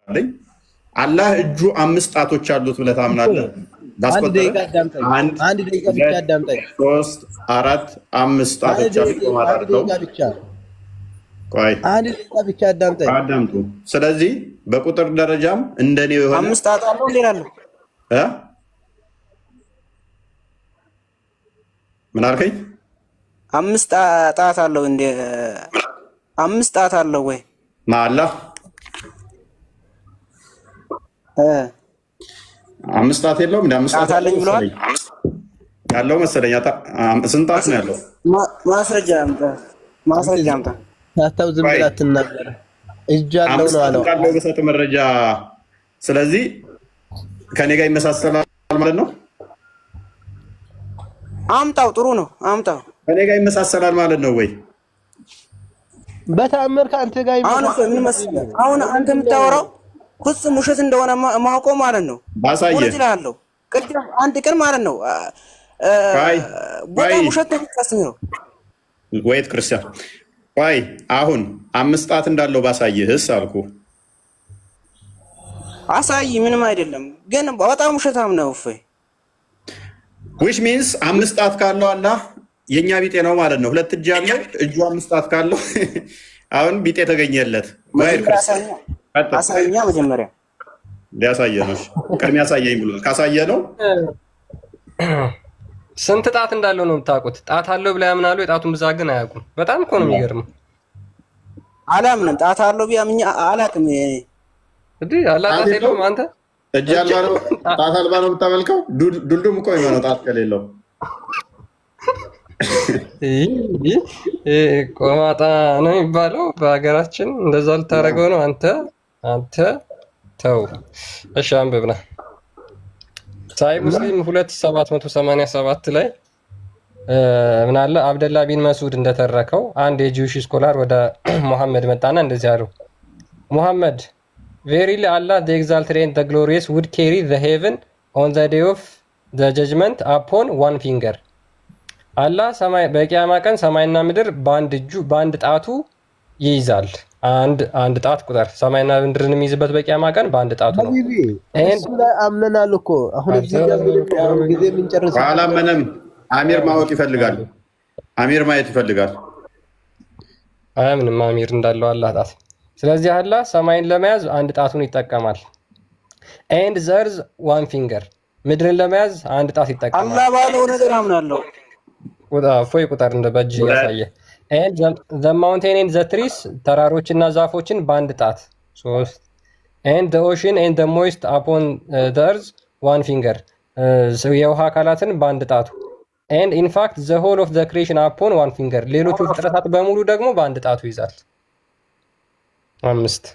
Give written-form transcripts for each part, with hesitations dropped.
አለኝ። አላህ እጁ 5 ጣቶች አሉት ብለህ ታምናለህ? አንድ ደቂቃ ብቻ አዳምጠኝ። 3 4 5 ጣቶች አሉት ማለት ነው። ቆይ አንድ ደቂቃ ብቻ አዳምጠኝ። አዳምጡ። ስለዚህ በቁጥር ደረጃም እንደኔው የሆነ 5 ጣት አለው እንዴላለው ምን አልከኝ? 5 ጣት አለው እንዴ? 5 ጣት አለው ወይ ማአላ 5 ጣት የለውም? እንደ 5 ጣት አለኝ ብለዋል ያለው መሰለኝ። ስንት ጣት ነው ያለው? ማስረጃ አምጣ። ታታው ዝም ብለህ አትናገር። እጅ አለው ነው አለው ካለው በሰጥ መረጃ። ስለዚህ ከኔ ጋር ይመሳሰላል ማለት ነው። አምጣው፣ ጥሩ ነው አምጣው። ከኔ ጋር ይመሳሰላል ማለት ነው ወይ? በተአምር ከአንተ ጋር ይመሳሰላል። አሁን አንተ የምታወራው ፍጹም ውሸት እንደሆነ ማውቀው ማለት ነው። ባሳየ እላለሁ ቅድም አንድ ቀን ማለት ነው። በጣም ውሸት ነው ወይት ክርስቲያን ቆይ አሁን 5 ጣት እንዳለው ባሳየህስ አልኩ። አሳይ፣ ምንም አይደለም፣ ግን በጣም ውሸታም ነው። which means 5 ጣት ካለው አላህ የኛ ቢጤ ነው ማለት ነው። 2 እጅ ያለው እጁ 5 ጣት ካለው አሁን ቢጤ ተገኘለት። አሳይኛ መጀመሪያ ሊያሳየ ነው። ቅድሚያ ያሳየኝ ብሏል። ካሳየ ነው ስንት ጣት እንዳለው ነው የምታውቁት? ጣት አለው ብላ ያምናሉ። የጣቱን ብዛት ግን አያውቁም። በጣም እኮ ነው የሚገርመው። አላምንም። ጣት አለው ቢያምኛ አላውቅም። እንዴ አላጣት የለውም። አንተ እጅ አልባ ነው ጣት አልባ ነው የምታመልከው? ዱልዱም እኮ የሚሆነው ጣት ከሌለው ቆማጣ ነው የሚባለው በሀገራችን። እንደዛ ልታደርገው ነው አንተ ተው። እሺ አንብብና ሳይ ሙስሊም 2787 ላይ ምን አለ? አብደላ ቢን መስዑድ እንደተረከው አንድ የጂውሽ ስኮላር ወደ ሙሐመድ መጣና እንደዚህ አለው፣ ሙሐመድ ቬሪሊ አላህ the exalted and the glorious would carry the heaven on the day of the judgment upon one finger። አላህ ሰማይ በቂያማ ቀን ሰማይና ምድር በአንድ ጣቱ ይይዛል። አንድ ጣት ቁጥር ሰማይና ምድርን የሚይዝበት በቂያማ ቀን በአንድ ጣቱ ነው። እሱ ላይ አምነናል እኮ አሁን እዚህ ጋር ጊዜ የምንጨርሰው አላመነም። አሚር ማወቅ ይፈልጋል። አሚር ማየት ይፈልጋል። አያምንም አሚር እንዳለው አላህ ጣት። ስለዚህ አላህ ሰማይን ለመያዝ አንድ ጣቱን ይጠቀማል። and the earth one finger ምድርን ለመያዝ አንድ ጣት ይጠቀማል። አላህ ባለው ነገር አምናለሁ። ፎይ ቁጥር እንደ በእጅ ያሳየ and the mountain and the trees ተራሮችና ዛፎችን በአንድ ጣት 3 and the ocean and the moist upon the earth one finger የውሃ አካላትን በአንድ ጣቱ and in fact the whole of the creation upon one finger ሌሎቹ ፍጥረታት በሙሉ ደግሞ በአንድ ጣቱ ይዛል። 5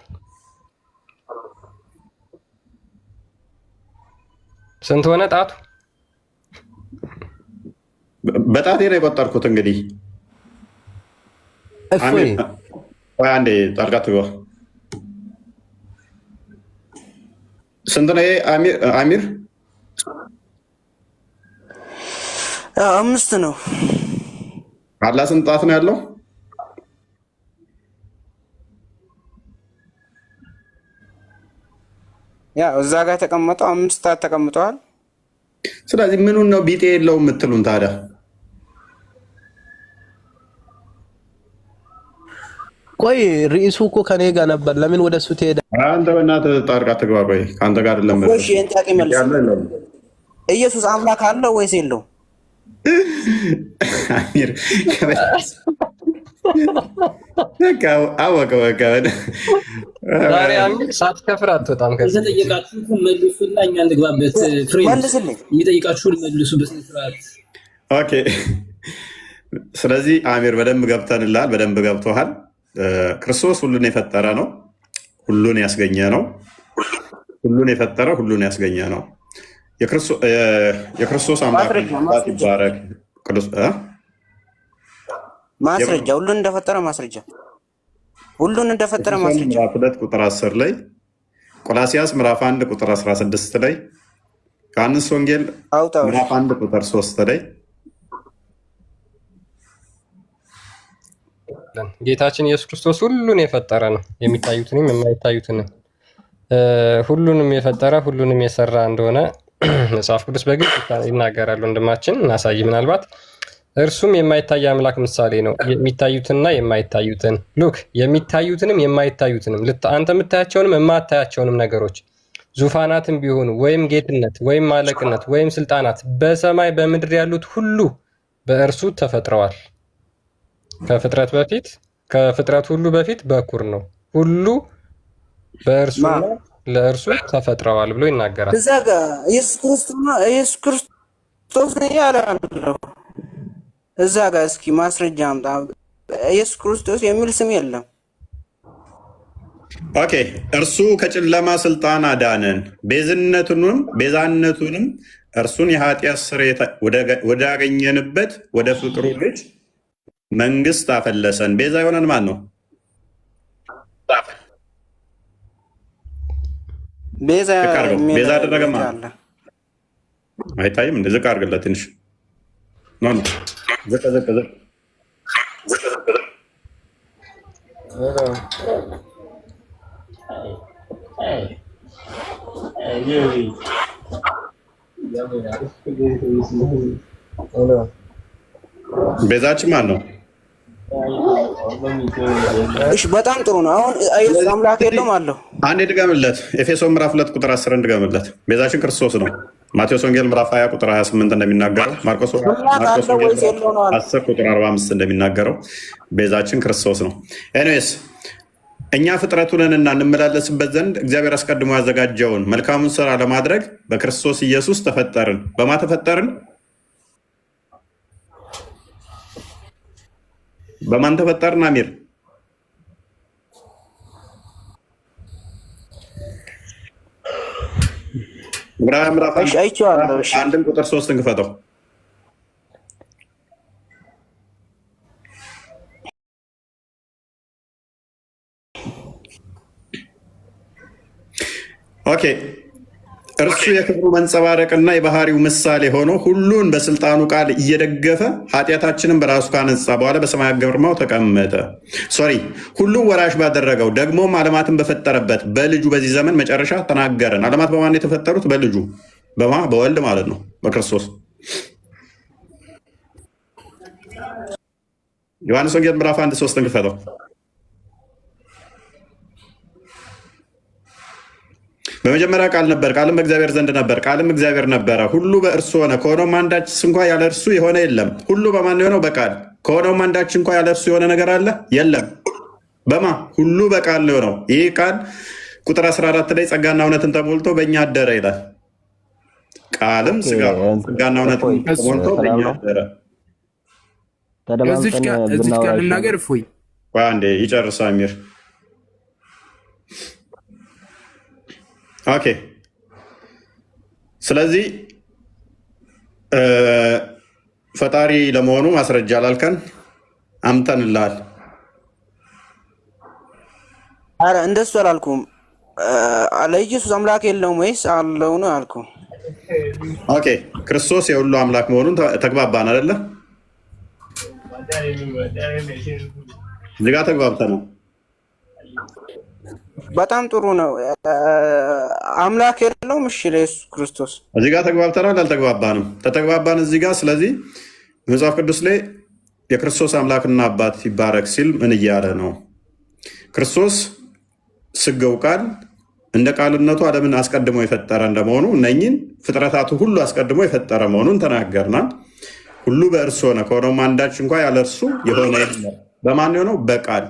ስንት ሆነ ጣቱ? በጣቴ ነው የቆጠርኩት። እንግዲህ አንዴ ጣልቃ ትግባ። ስንት ነው አሚር? 5 ነው። አላህ ስንት ጣት ነው ያለው? ያ እዛ ጋር ተቀመጠው 5 ጣት ተቀምጠዋል። ስለዚህ ምኑን ነው ቢጤ የለውም የምትሉን ታዲያ? ቆይ ርዕሱ እኮ ከኔ ጋር ነበር። ለምን ወደ እሱ ትሄዳለህ? አንተ በእናትህ ጣልቃ ትግባ። ቆይ ከአንተ ጋር አይደለም። እሺ እንጣቂ መልስ። ኢየሱስ አምላክ አለው ወይስ የለውም? አሚር አወቀ በቃ ዛሬ አሚር ሳትከፍር አትወጣም። የተጠየቃችሁ መልሱና እኛ እንግባበት። መልስልኝ። የሚጠይቃችሁን መልሱ በስነ ስርዓት። ኦኬ። ስለዚህ አሚር በደንብ ገብተንልሃል፣ በደንብ ገብቶሃል። ክርስቶስ ሁሉን የፈጠረ ነው፣ ሁሉን ያስገኘ ነው። ሁሉን የፈጠረ ሁሉን ያስገኘ ነው። የክርስቶስ አምላክ ይባረክ። ማስረጃ ሁሉን እንደፈጠረ ማስረጃ ሁሉን እንደፈጠረ ማስረጃ 2 ቁጥር 10 ላይ፣ ቆላሲያስ ምዕራፍ 1 ቁጥር 16 ላይ፣ ዮሐንስ ወንጌል ምዕራፍ 1 ቁጥር 3 ላይ ጌታችን ኢየሱስ ክርስቶስ ሁሉን የፈጠረ ነው፣ የሚታዩትንም የማይታዩትንም። ሁሉንም የፈጠረ ሁሉንም የሰራ እንደሆነ መጽሐፍ ቅዱስ በግልጽ ይናገራል። ወንድማችን እናሳይ። ምናልባት እርሱም የማይታይ አምላክ ምሳሌ ነው። የሚታዩትንና የማይታዩትን ሉክ የሚታዩትንም የማይታዩትንም አንተ የምታያቸውንም የማታያቸውንም ነገሮች ዙፋናትም ቢሆኑ ወይም ጌትነት ወይም ማለቅነት ወይም ስልጣናት በሰማይ በምድር ያሉት ሁሉ በእርሱ ተፈጥረዋል። ከፍጥረት ሁሉ በፊት በኩር ነው። ሁሉ በእርሱ ለእርሱ ተፈጥረዋል ብሎ ይናገራል። እዛ ጋር ኢየሱስ ክርስቶስ ነው ያለው። እዛ ጋር እስኪ ማስረጃ አምጣ። ኢየሱስ ክርስቶስ የሚል ስም የለም። ኦኬ፣ እርሱ ከጨለማ ስልጣን አዳነን፣ ቤዛነቱንም እርሱን የኃጢአት ስርየት ወዳገኘንበት ወደ ፍቅሩ ልጅ መንግስት አፈለሰን። ቤዛ የሆነን ማን ነው? ቤዛ አደረገ ማለት አይታይም። እንደ ዝቅ አድርግለት ትንሽ ዝቅ። ቤዛችን ማን ነው? እሺ በጣም ጥሩ ነው። አሁን ኢየሱስ አምላክ የለውም አለው። አንዴ ድገምለት። ኤፌሶን ምዕራፍ 2 ቁጥር 10 ድገምለት። ቤዛችን ክርስቶስ ነው። ማቴዎስ ወንጌል ምዕራፍ 20 ቁጥር 28 እንደሚናገረው፣ ማርቆስ ወንጌል 10 ቁጥር 45 እንደሚናገረው ቤዛችን ክርስቶስ ነው። ኤኒዌይስ እኛ ፍጥረቱንና እንመላለስበት ዘንድ እግዚአብሔር አስቀድሞ ያዘጋጀውን መልካሙን ስራ ለማድረግ በክርስቶስ ኢየሱስ ተፈጠርን። በማ ተፈጠርን? በማን ተፈጠርን? አሚር ምዕራፍ አንድን ቁጥር 3 እንክፈተው። ኦኬ፣ እርሱ የክብሩ መንጸባረቅና የባህሪው ምሳሌ ሆኖ ሁሉን በስልጣኑ ቃል እየደገፈ ኃጢአታችንን በራሱ ካነጻ በኋላ በሰማያት ግርማው ተቀመጠ። ሁሉን ወራሽ ባደረገው ደግሞም ዓለማትን በፈጠረበት በልጁ በዚህ ዘመን መጨረሻ ተናገረን። ዓለማት በማን የተፈጠሩት? በልጁ በወልድ ማለት ነው፣ በክርስቶስ። ዮሐንስ ወንጌል ምዕራፍ 1:3 እንክፈተው። በመጀመሪያ ቃል ነበር፣ ቃልም በእግዚአብሔር ዘንድ ነበር፣ ቃልም እግዚአብሔር ነበረ። ሁሉ በእርሱ ሆነ፣ ከሆነውም አንዳች እንኳ ያለ እርሱ የሆነ የለም። ሁሉ በማን የሆነው? በቃል። ከሆነውም አንዳች እንኳ ያለ እርሱ የሆነ ነገር አለ? የለም። በማ? ሁሉ በቃል ነው የሆነው። ይህ ቃል ቁጥር 14 ላይ ጸጋና እውነትን ተሞልቶ በእኛ አደረ ይላል። ቃልም ጸጋና እውነትን ተሞልቶ በእኛ አደረ። እዚች ጋር ልናገር። እፎይ አንዴ ይጨርሳ ሚር ኦኬ። ስለዚህ ፈጣሪ ለመሆኑ ማስረጃ ላልከን አምተንልሃል። አረ እንደሱ አላልኩም። ለኢየሱስ አምላክ የለውም ወይስ አለው ነው አልኩ። ኦኬ፣ ክርስቶስ የሁሉ አምላክ መሆኑን ተግባባን አይደለ? እዚህ ጋር ተግባብተናል። በጣም ጥሩ ነው። አምላክ የለውም። እሺ፣ ለኢየሱስ ክርስቶስ እዚህ ጋር ተግባብተናል። አልተግባባንም? ተተግባባን እዚህ ጋር። ስለዚህ መጽሐፍ ቅዱስ ላይ የክርስቶስ አምላክና አባት ይባረክ ሲል ምን እያለ ነው? ክርስቶስ ስገው ቃል እንደ ቃልነቱ ዓለምን አስቀድሞ የፈጠረ እንደመሆኑ እነኝን ፍጥረታቱ ሁሉ አስቀድሞ የፈጠረ መሆኑን ተናገርናል። ሁሉ በእርሱ ሆነ፣ ከሆነውም አንዳች እንኳ ያለ እርሱ የሆነ የለም። በማን የሆነው? በቃል።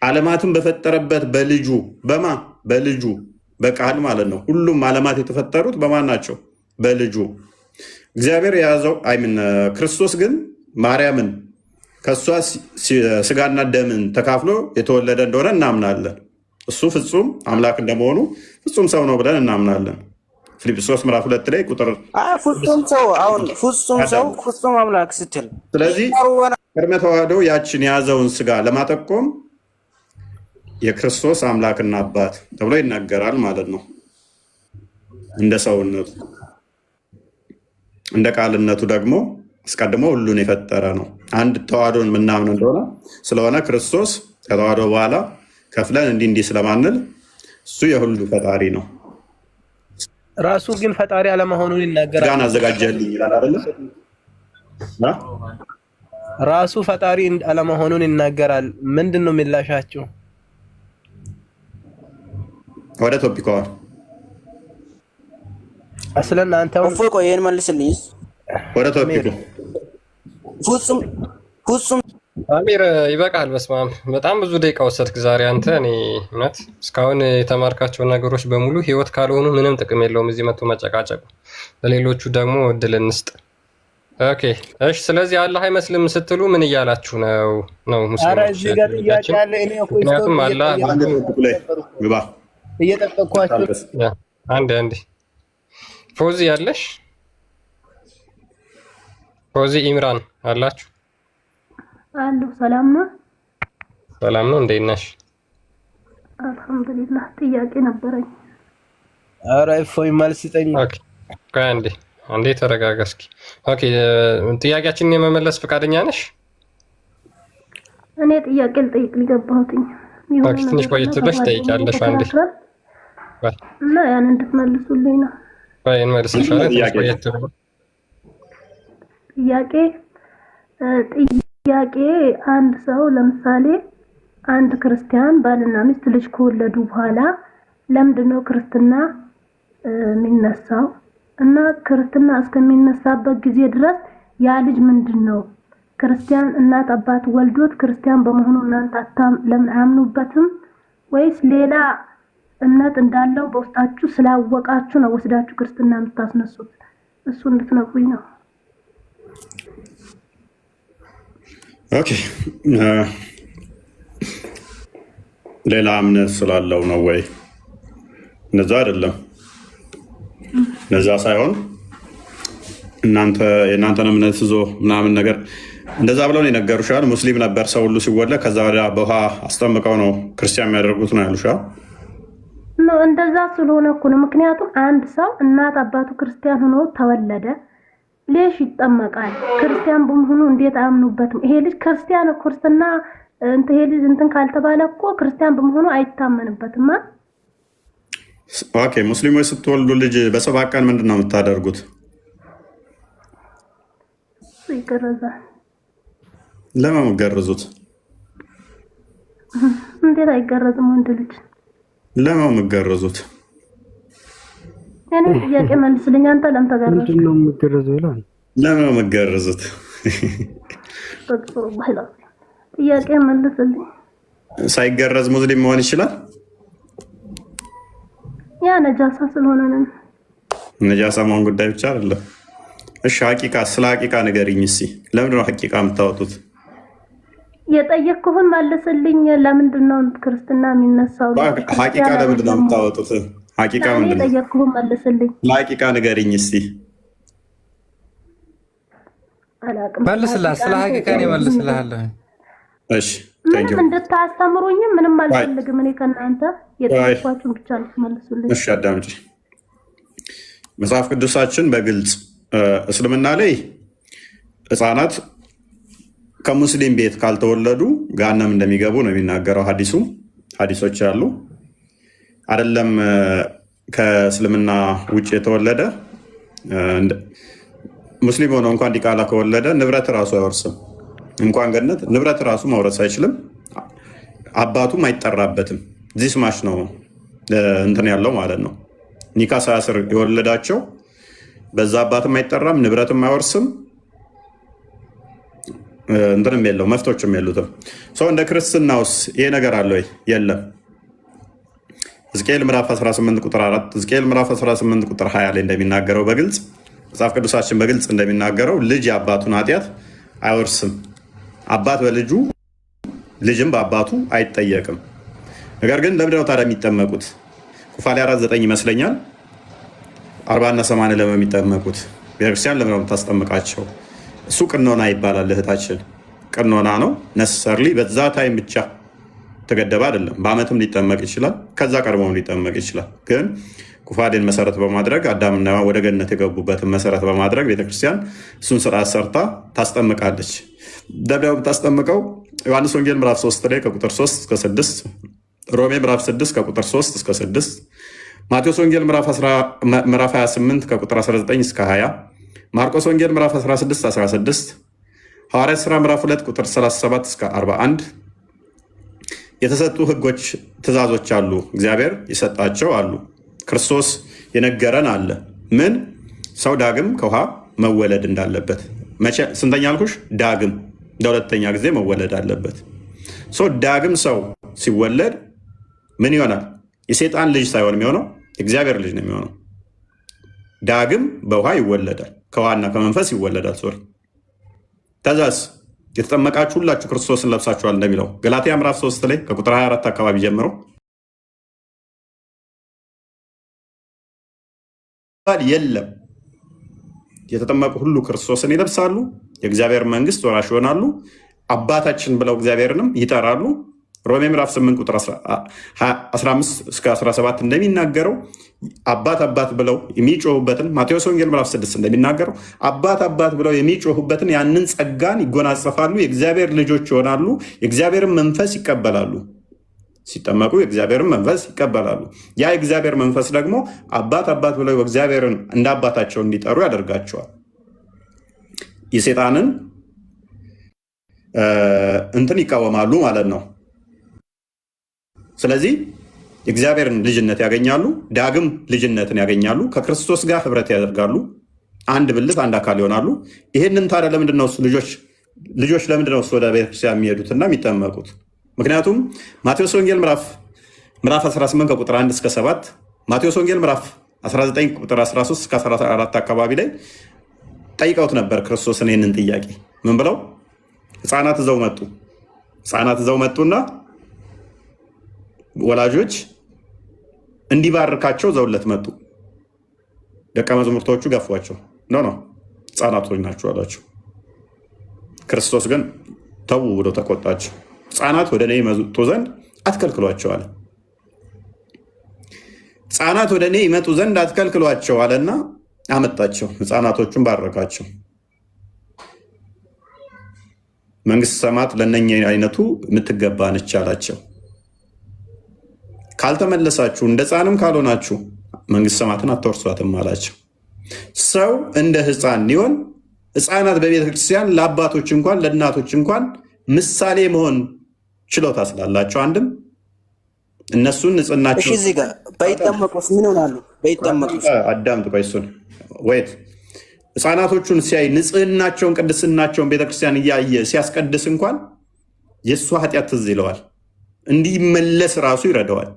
ዓለማትን በፈጠረበት በልጁ። በማ? በልጁ በቃል ማለት ነው። ሁሉም ዓለማት የተፈጠሩት በማን ናቸው? በልጁ። እግዚአብሔር የያዘው ክርስቶስ ግን ማርያምን ከእሷ ስጋና ደምን ተካፍሎ የተወለደ እንደሆነ እናምናለን። እሱ ፍጹም አምላክ እንደመሆኑ ፍጹም ሰው ነው ብለን እናምናለን። ፊልጵስዩስ ምዕራፍ 2 ላይ ቁጥር ፍጹም ሰው አሁን ፍጹም ሰው ፍጹም አምላክ ስትል፣ ስለዚህ ቅድመ ተዋህዶ ያችን የያዘውን ስጋ ለማጠቆም የክርስቶስ አምላክና አባት ተብሎ ይናገራል ማለት ነው። እንደ ሰውነቱ፣ እንደ ቃልነቱ ደግሞ አስቀድሞ ሁሉን የፈጠረ ነው። አንድ ተዋህዶን የምናምን እንደሆነ ስለሆነ ክርስቶስ ከተዋህዶ በኋላ ከፍለን እንዲህ ስለማንል እሱ የሁሉ ፈጣሪ ነው። ራሱ ግን ፈጣሪ አለመሆኑን ይናገራል። ጋን አዘጋጀልኝ ይላል አይደል? ራሱ ፈጣሪ አለመሆኑን ይናገራል። ምንድነው ምላሻችሁ? ወደ ቶፒክ አሁን አስለን አንተ ቆይ ይሄን መልስልኝ። ወደ ቶፒክ ፍጹም አሚር ይበቃል። በስመ አብ በጣም ብዙ ደቂቃ ወሰድክ ዛሬ አንተ። እኔ እውነት እስካሁን የተማርካቸው ነገሮች በሙሉ ህይወት ካልሆኑ ምንም ጥቅም የለውም እዚህ መጥቶ መጨቃጨቁ። ለሌሎቹ ደግሞ እድል እንስጥ። ኦኬ እሺ። ስለዚህ አላህ አይመስልም ስትሉ ምን እያላችሁ ነው? ሙስሊሞች ምክንያቱም አላህ እየጠበቅኳችሁ አንዴ ፎዚ ያለሽ ፎዚ ኢምራን አላችሁ? አሉ ሰላም ነው። ሰላም ነው። እንዴት ነሽ? አልሐምዱሊላህ። ጥያቄ ነበረኝ። ኧረ እፎይ መልስ ስጠኝ። ኦኬ ቆይ አንዴ ተረጋጋ እስኪ። ኦኬ ጥያቄያችንን የመመለስ ፈቃደኛ ነሽ? እኔ ጥያቄ ልጠይቅ ሊገባሁትኝ ኦኬ ትንሽ ቆይት ብለሽ ትጠይቂያለሽ። አንዴ እና ያን እንድትመልሱልኝ ነው። ቆይ እንመልስልሻለን። ጥያቄ አንድ ሰው ለምሳሌ አንድ ክርስቲያን ባልና ሚስት ልጅ ከወለዱ በኋላ ለምንድነው ክርስትና የሚነሳው? እና ክርስትና እስከሚነሳበት ጊዜ ድረስ ያ ልጅ ምንድነው ክርስቲያን እናት አባት ወልዶት ክርስቲያን በመሆኑ እናንተ ለምን አያምኑበትም? ወይስ ሌላ እምነት እንዳለው በውስጣችሁ ስላወቃችሁ ነው ወስዳችሁ ክርስትና የምታስነሱት? እሱ እንድትነግሩኝ ነው። ኦኬ ሌላ እምነት ስላለው ነው ወይ? እነዛ አይደለም። እነዛ ሳይሆን የእናንተን እምነት ይዞ ምናምን ነገር እንደዛ ብለው ነው የነገሩሻል። ሙስሊም ነበር ሰው ሁሉ ሲወለድ፣ ከዛ ወዲያ በውሃ አስጠምቀው ነው ክርስቲያን የሚያደርጉት ነው ያሉሻል። እንደዛ ስለሆነ እኮ ነው። ምክንያቱም አንድ ሰው እናት አባቱ ክርስቲያን ሆኖ ተወለደ፣ ሌሽ ይጠመቃል። ክርስቲያን በመሆኑ እንዴት አያምኑበትም? ይሄ ልጅ ክርስትና ይሄ ልጅ እንትን ካልተባለ እኮ ክርስቲያን በመሆኑ አይታመንበትም። ኦኬ ሙስሊሞች ስትወልዱ ልጅ በሰባት ቀን ምንድን ነው የምታደርጉት? ይገረዛል። ለምን የምትገርዙት? እንዴት አይገረዝም? ወንድ ልጅ ለምን የምትገርዙት? እኔ ጥያቄ መልስልኝ። አንተ ለምን ተገረዝክ? ምንድን ነው የምትገረዘው ይላል። ለምን የምትገርዙት? ጥያቄ መልስልኝ። ሳይገረዝ ሙስሊም መሆን ይችላል? ያ ነጃሳ ስለሆነ ነው። ነጃሳ መሆን ጉዳይ ብቻ አይደለም። እሺ ሐቂቃ ስለ ሐቂቃ ንገሪኝ እስኪ። ለምንድን ነው ሐቂቃ የምታወጡት? የጠየቅኩህን መልስልኝ። ለምንድን ነው ክርስትና የሚነሳው? ሐቂቃ ለምንድን ነው የምታወጡት? ሐቂቃ ምንድን ነው? የጠየቅኩህን መልስልኝ። ለሐቂቃ ንገሪኝ እስኪ። መልስላት። ስለ ሐቂቃ ነው መልስልሃለሁ። እሺ ምንም እንድታስተምሩኝም ምንም አልፈልግም። እኔ ከእናንተ የጠየኳችሁን ብቻ ነው መልሱልኝ። እሺ አዳምጪ። መጽሐፍ ቅዱሳችን በግልጽ እስልምና ላይ ህፃናት ከሙስሊም ቤት ካልተወለዱ ገሃነም እንደሚገቡ ነው የሚናገረው ሀዲሶች አሉ። አይደለም ከእስልምና ውጭ የተወለደ ሙስሊም ሆኖ እንኳን ዲቃላ ከወለደ ንብረት ራሱ አይወርስም። እንኳን ገነት ንብረት ራሱ መውረስ አይችልም። አባቱም አይጠራበትም። ዚህ ስማሽ ነው እንትን ያለው ማለት ነው። ኒካ ሳያስር የወለዳቸው በዛ አባትም አይጠራም፣ ንብረትም አይወርስም፣ እንትንም የለው መፍቶችም የሉትም። ሰው እንደ ክርስትናውስ ይሄ ነገር አለ ወይ? የለም። ሕዝቅኤል ምዕራፍ 18 ቁጥር 4 ሕዝቅኤል ምዕራፍ 18 ቁጥር 20 ላይ እንደሚናገረው በግልጽ መጽሐፍ ቅዱሳችን በግልጽ እንደሚናገረው ልጅ የአባቱን ኃጢአት አይወርስም። አባት በልጁ ልጅም በአባቱ አይጠየቅም። ነገር ግን ለምንድነው ታዲያ የሚጠመቁት? ኩፋሌ 4:9 ይመስለኛል 40 እና 80 ለምን የሚጠመቁት? ቤተክርስቲያን ለምን የምታስጠምቃቸው? እሱ ቅኖና ይባላል እህታችን፣ ቅኖና ነው። ነሰሰርሊ በዛ ታይም ብቻ ተገደበ አይደለም። በአመትም ሊጠመቅ ይችላል፣ ከዛ ቀድሞም ሊጠመቅ ይችላል። ግን ኩፋሌን መሰረት በማድረግ አዳምና ወደ ገነት የገቡበትን መሰረት በማድረግ ቤተክርስቲያን እሱን ስርዓት ሰርታ ታስጠምቃለች። ደብዳቤው የምታስጠምቀው ዮሐንስ ወንጌል ምዕራፍ 3 ላይ ከቁጥር 3 እስከ 6 ሮሜ ምዕራፍ 6 ከቁጥር 3 እስከ 6፣ ማቴዎስ ወንጌል ምዕራፍ 28 ከቁጥር 19 እስከ 20፣ ማርቆስ ወንጌል ምዕራፍ 16 16፣ ሐዋርያት ሥራ ምዕራፍ 2 ቁጥር 37 እስከ 41 የተሰጡ ህጎች፣ ትእዛዞች አሉ። እግዚአብሔር የሰጣቸው አሉ። ክርስቶስ የነገረን አለ። ምን ሰው ዳግም ከውሃ መወለድ እንዳለበት። መቼ ስንተኛ አልኩሽ? ዳግም ለሁለተኛ ጊዜ መወለድ አለበት። ዳግም ሰው ሲወለድ ምን ይሆናል? የሰይጣን ልጅ ሳይሆን የሚሆነው የእግዚአብሔር ልጅ ነው የሚሆነው። ዳግም በውሃ ይወለዳል፣ ከውሃና ከመንፈስ ይወለዳል። ሶሪ ተዛስ የተጠመቃችሁ ሁላችሁ ክርስቶስን ለብሳችኋል እንደሚለው ገላትያ ምዕራፍ 3 ላይ ከቁጥር 24 አካባቢ ጀምሮ የለም የተጠመቁ ሁሉ ክርስቶስን ይለብሳሉ፣ የእግዚአብሔር መንግስት ወራሽ ይሆናሉ፣ አባታችን ብለው እግዚአብሔርንም ይጠራሉ። ሮሜ ምዕራፍ 8 ቁጥር 15 እስከ 17 እንደሚናገረው አባት አባት ብለው የሚጮሁበትን፣ ማቴዎስ ወንጌል ምዕራፍ 6 እንደሚናገረው አባት አባት ብለው የሚጮሁበትን ያንን ጸጋን ይጎናጸፋሉ፣ የእግዚአብሔር ልጆች ይሆናሉ፣ የእግዚአብሔርን መንፈስ ይቀበላሉ። ሲጠመቁ የእግዚአብሔርን መንፈስ ይቀበላሉ። ያ የእግዚአብሔር መንፈስ ደግሞ አባት አባት ብለው እግዚአብሔርን እንደ አባታቸው እንዲጠሩ ያደርጋቸዋል። የሰይጣንን እንትን ይቃወማሉ ማለት ነው። ስለዚህ የእግዚአብሔርን ልጅነት ያገኛሉ፣ ዳግም ልጅነትን ያገኛሉ፣ ከክርስቶስ ጋር ህብረት ያደርጋሉ፣ አንድ ብልት አንድ አካል ይሆናሉ። ይህንን ታዲያ ለምንድነው ልጆች ለምንድነው ወደ ቤተክርስቲያን የሚሄዱትና የሚጠመቁት? ምክንያቱም ማቴዎስ ወንጌል ምዕራፍ 18 ከቁጥር 1 እስከ 7፣ ማቴዎስ ወንጌል ምዕራፍ 19 ቁጥር 13 እስከ 14 አካባቢ ላይ ጠይቀውት ነበር ክርስቶስን ይህንን ጥያቄ። ምን ብለው? ህፃናት ይዘው መጡና ወላጆች እንዲባርካቸው ዘውለት መጡ። ደቀ መዛሙርቶቹ ገፏቸው። ኖ ህፃናቶች ናቸው አሏቸው። ክርስቶስ ግን ተው ብሎ ተቆጣቸው። ህፃናት ወደ እኔ ይመጡ ዘንድ አትከልክሏቸው አለ። ህፃናት ወደ እኔ ይመጡ ዘንድ አትከልክሏቸው አለና አመጣቸው። ህፃናቶቹን ባረካቸው። መንግስት ሰማት ለእነኛ አይነቱ የምትገባ ነች አላቸው። ካልተመለሳችሁ እንደ ህፃንም ካልሆናችሁ መንግስት ሰማትን አትወርሷትም አላቸው። ሰው እንደ ህፃን ሊሆን ህፃናት በቤተክርስቲያን ለአባቶች እንኳን ለእናቶች እንኳን ምሳሌ መሆን ችሎታ ስላላቸው አንድም እነሱን ንጽህናቸው እዚህ ጋር ባይጠመቁስ ምን ይሆናሉ? ባይጠመቁስ አዳምጥ ቆይሱን ወይት ህፃናቶቹን ሲያይ ንጽህናቸውን ቅድስናቸውን ቤተክርስቲያን እያየ ሲያስቀድስ እንኳን የእሱ ኃጢአት ትዝ ይለዋል። እንዲመለስ ራሱ ይረዳዋል።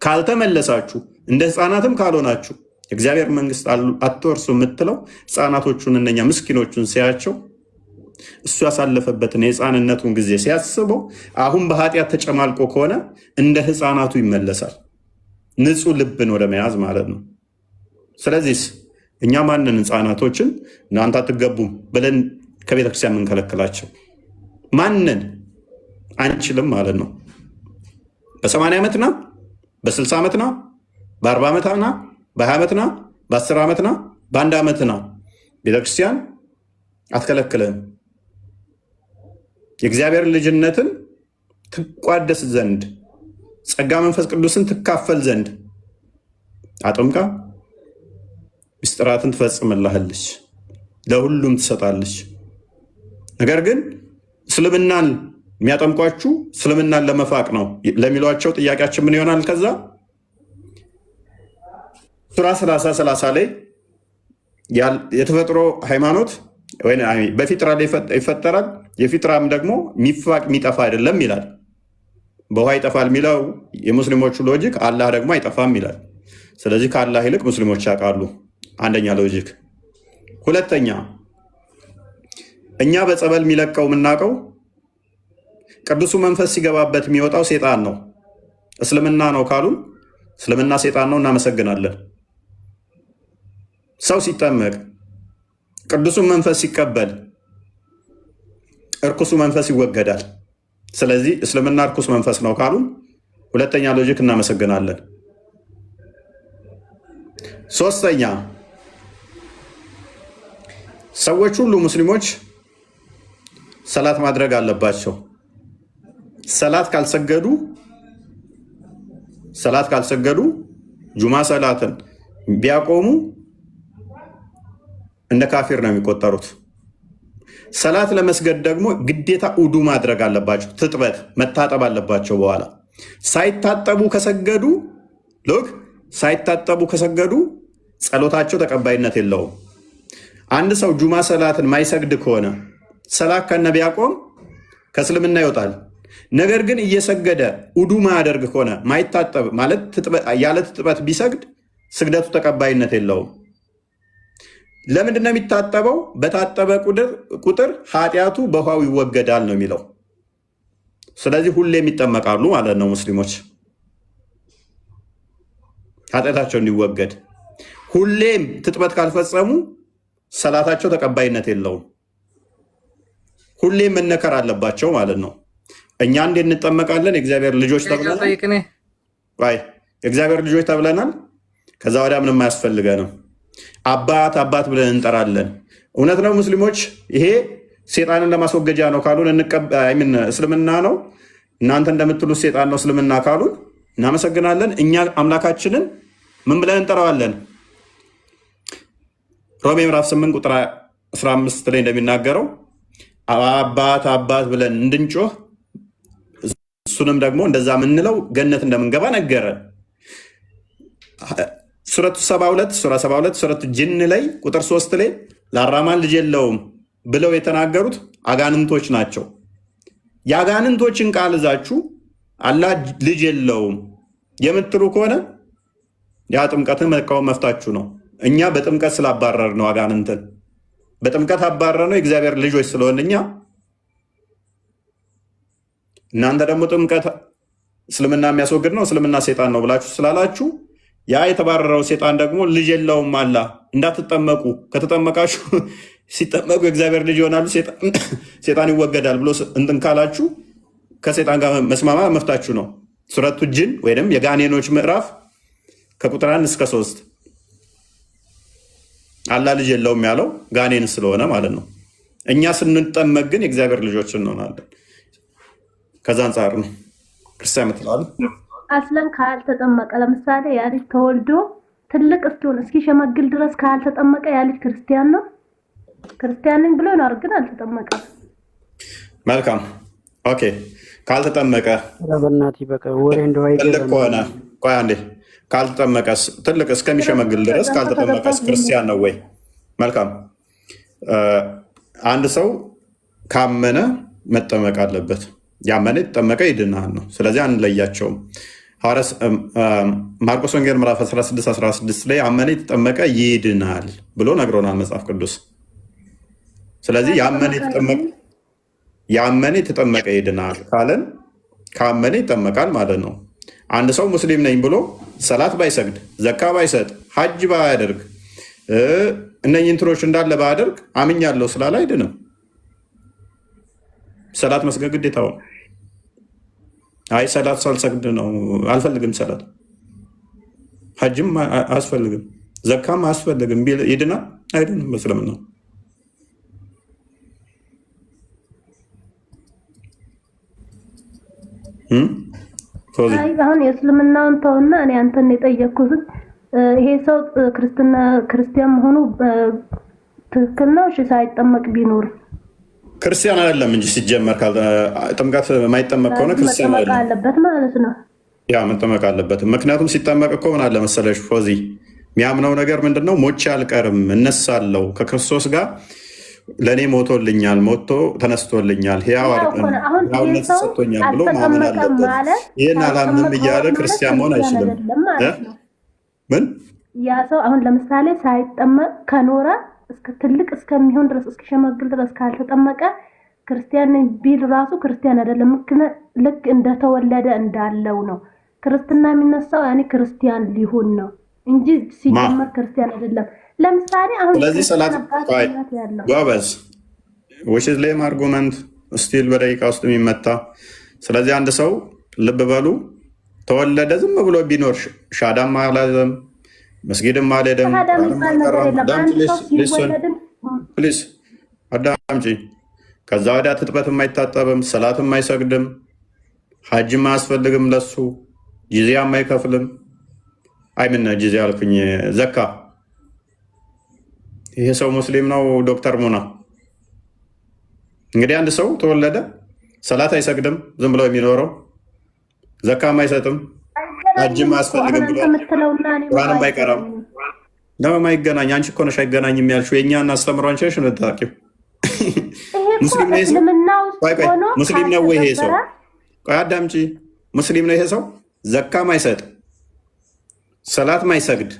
ካልተመለሳችሁ እንደ ህፃናትም ካልሆናችሁ እግዚአብሔር መንግስት አትወርሱ የምትለው ህፃናቶቹን እነኛ ምስኪኖቹን ሲያቸው እሱ ያሳለፈበትን የህፃንነቱን ጊዜ ሲያስበው አሁን በኃጢአት ተጨማልቆ ከሆነ እንደ ህፃናቱ ይመለሳል። ንጹህ ልብን ወደ መያዝ ማለት ነው። ስለዚህ እኛ ማንን ህፃናቶችን እናንተ አትገቡም ብለን ከቤተክርስቲያን የምንከለክላቸው? ማንን አንችልም ማለት ነው። በ80 ዓመትና በ60 ዓመትና በ40 ዓመትና በ20 ዓመትና በ10 ዓመትና በ1 ዓመትና ቤተክርስቲያን አትከለክልም። የእግዚአብሔር ልጅነትን ትቋደስ ዘንድ ጸጋ መንፈስ ቅዱስን ትካፈል ዘንድ አጥምቃ ምስጢራትን ትፈጽምልሃለች፣ ለሁሉም ትሰጣለች። ነገር ግን እስልምናን የሚያጠምቋችሁ እስልምናን ለመፋቅ ነው ለሚሏቸው ጥያቄያችን ምን ይሆናል? ከዛ ሱራ 30 ላይ የተፈጥሮ ሃይማኖት ወይ በፊጥራ ላይ ይፈጠራል፣ የፊጥራም ደግሞ የሚፋቅ የሚጠፋ አይደለም ይላል። በውሃ ይጠፋል የሚለው የሙስሊሞቹ ሎጂክ፣ አላህ ደግሞ አይጠፋም ይላል። ስለዚህ ከአላህ ይልቅ ሙስሊሞች ያውቃሉ። አንደኛ ሎጂክ። ሁለተኛ እኛ በጸበል የሚለቀው የምናውቀው ቅዱሱ መንፈስ ሲገባበት የሚወጣው ሴጣን ነው። እስልምና ነው ካሉን እስልምና ሴጣን ነው፣ እናመሰግናለን። ሰው ሲጠመቅ ቅዱሱን መንፈስ ሲቀበል እርኩሱ መንፈስ ይወገዳል። ስለዚህ እስልምና እርኩስ መንፈስ ነው ካሉን ሁለተኛ ሎጂክ እናመሰግናለን። ሶስተኛ ሰዎች ሁሉ ሙስሊሞች ሰላት ማድረግ አለባቸው። ሰላት ካልሰገዱ ሰላት ካልሰገዱ ጁማ ሰላትን ቢያቆሙ እንደ ካፊር ነው የሚቆጠሩት። ሰላት ለመስገድ ደግሞ ግዴታ ውዱ ማድረግ አለባቸው። ትጥበት መታጠብ አለባቸው። በኋላ ሳይታጠቡ ከሰገዱ ጸሎታቸው ተቀባይነት የለውም። አንድ ሰው ጁማ ሰላትን ማይሰግድ ከሆነ ሰላት ከነ ቢያቆም ከእስልምና ይወጣል። ነገር ግን እየሰገደ ውዱ ማያደርግ ከሆነ ማይታጠብ ማለት ያለ ትጥበት ቢሰግድ ስግደቱ ተቀባይነት የለውም። ለምንድን ነው የሚታጠበው? በታጠበ ቁጥር ኃጢአቱ በውሃው ይወገዳል ነው የሚለው። ስለዚህ ሁሌም ይጠመቃሉ ማለት ነው ሙስሊሞች ኃጢአታቸው እንዲወገድ። ሁሌም ትጥበት ካልፈጸሙ ሰላታቸው ተቀባይነት የለውም። ሁሌም መነከር አለባቸው ማለት ነው። እኛ እንዴ እንጠመቃለን? የእግዚአብሔር ልጆች ተብለናል። የእግዚአብሔር ልጆች ተብለናል። ከዛ ወዲያ ምንም አያስፈልገንም። አባት አባት ብለን እንጠራለን። እውነት ነው ሙስሊሞች ይሄ ሴጣንን ለማስወገጃ ነው ካሉን እስልምና ነው። እናንተ እንደምትሉት ሴጣን ነው እስልምና ካሉን እናመሰግናለን። እኛ አምላካችንን ምን ብለን እንጠራዋለን? ሮሜ ምዕራፍ 8 ቁጥር 15 ላይ እንደሚናገረው አባት አባት ብለን እንድንጮህ እሱንም ደግሞ እንደዛ የምንለው ገነት እንደምንገባ ነገረን። ሱረቱ 72 ሱረቱ ጅን ላይ ቁጥር 3 ላይ ለአራማን ልጅ የለውም ብለው የተናገሩት አጋንንቶች ናቸው። የአጋንንቶችን ቃል እዛችሁ አላህ ልጅ የለውም የምትሉ ከሆነ ያ ጥምቀትን መቃወም መፍታችሁ ነው። እኛ በጥምቀት ስላባረር ነው አጋንንትን በጥምቀት አባረር ነው የእግዚአብሔር ልጆች ስለሆን እኛ። እናንተ ደግሞ ጥምቀት እስልምና የሚያስወግድ ነው እስልምና ሴጣን ነው ብላችሁ ስላላችሁ ያ የተባረረው ሴጣን ደግሞ ልጅ የለውም አላ እንዳትጠመቁ ከተጠመቃችሁ ሲጠመቁ የእግዚአብሔር ልጅ ይሆናሉ ሴጣን ይወገዳል ብሎ እንትን ካላችሁ ከሴጣን ጋር መስማማ መፍታችሁ ነው። ሱረቱ ጅን ወይም የጋኔኖች ምዕራፍ ከቁጥር 1 እስከ 3 አላ ልጅ የለውም ያለው ጋኔን ስለሆነ ማለት ነው። እኛ ስንጠመቅ ግን የእግዚአብሔር ልጆች እንሆናለን። ከዛ አንጻር ነው ክርስቲያን ምትላል አስለን ካልተጠመቀ ለምሳሌ ያ ልጅ ተወልዶ ትልቅ እስኪሆን እስኪሸመግል ድረስ ካልተጠመቀ ያ ልጅ ክርስቲያን ነው። ክርስቲያን ነኝ ብሎ ነው ግን አልተጠመቀም። መልካም ኦኬ። ካልተጠመቀ ትልቅ ከሆነ ቆይ አንዴ ካልተጠመቀስ ትልቅ እስከሚሸመግል ድረስ ካልተጠመቀስ ክርስቲያን ነው ወይ? መልካም አንድ ሰው ካመነ መጠመቅ አለበት። ያመነ የተጠመቀ ይድናል ነው። ስለዚህ አንለያቸውም። ማርቆስ ወንጌል ምዕራፍ 16 ላይ አመነ የተጠመቀ ይድናል ብሎ ነግሮናል መጽሐፍ ቅዱስ። ስለዚህ ያመነ የተጠመቀ ይድናል ካለን ካመነ ይጠመቃል ማለት ነው። አንድ ሰው ሙስሊም ነኝ ብሎ ሰላት ባይሰግድ፣ ዘካ ባይሰጥ፣ ሀጅ ባያደርግ፣ እነኝህ እንትኖች እንዳለ ባያደርግ አምኛለሁ ስላለ አይድንም። ሰላት መስገድ ግዴታው ነው። አይ ሰላት ሳልሰግድ ነው አልፈልግም፣ ሰላት ሀጅም አያስፈልግም፣ ዘካም አያስፈልግም ቢል ይድናል? አይድንም በእስልምና። አሁን የእስልምናውን ተውና እኔ አንተን የጠየቅኩት ይሄ ሰው ክርስቲያን መሆኑ ትክክል ነው? እሺ ሳይጠመቅ ቢኖር ክርስቲያን አይደለም እንጂ ሲጀመር ጥምቀት የማይጠመቅ ከሆነ ክርስቲያን አለበት ማለት ነው። ያ መጠመቅ አለበት። ምክንያቱም ሲጠመቅ እኮ ምን አለ መሰለሽ ፎዚ የሚያምነው ነገር ምንድነው? ሞቼ አልቀርም እነሳለሁ ከክርስቶስ ጋር ለእኔ ሞቶልኛል፣ ሞቶ ተነስቶልኛል፣ ሕያውነት ሰጥቶኛል ብሎ ማመን አለበት። ይህን አላምንም እያለ ክርስቲያን መሆን አይችልም። ምን ያ ሰው አሁን ለምሳሌ ሳይጠመቅ ከኖረ እስከ ትልቅ እስከሚሆን ድረስ እስከሸመግል ድረስ ካልተጠመቀ ክርስቲያን ቢል ራሱ ክርስቲያን አይደለም። ልክ እንደተወለደ እንዳለው ነው ክርስትና የሚነሳው። ያኔ ክርስቲያን ሊሆን ነው እንጂ ሲጀመር ክርስቲያን አይደለም። ለምሳሌ አሁን ስለዚህ ሰላት ጎበዝ which is lame argument ስቲል በደቂቃ ውስጥ የሚመታ። ስለዚህ አንድ ሰው ልብ በሉ ተወለደ ዝም ብሎ ቢኖር ሻዳም አላዘም መስጊድም አልሄደም አዳምጪ። ከዛ ወዲያ ትጥበትም አይታጠብም፣ ሰላትም አይሰግድም፣ ሀጅም አያስፈልግም ለሱ ጂዚያም አይከፍልም። አይምን ጂዚያ አልኩኝ፣ ዘካ። ይሄ ሰው ሙስሊም ነው? ዶክተር ሙና እንግዲህ አንድ ሰው ተወለደ፣ ሰላት አይሰግድም፣ ዝም ብሎ የሚኖረው ዘካም አይሰጥም፣ ሐጅም አያስፈልግም ብሎ ቁርአንም አይቀራም ነው የማይገናኝ። አንቺ እኮ ነሽ አይገናኝም ያልሽው። የእኛን አስተምሮ አንቺ ነሽ የምታውቂው። ሙስሊም ነው ይሄ ሰው? ሙስሊም ነው ወይ ይሄ ሰው? ቆይ አዳምጪ። ሙስሊም ነው ይሄ ሰው? ዘካም አይሰጥ፣ ሰላት ማይሰግድ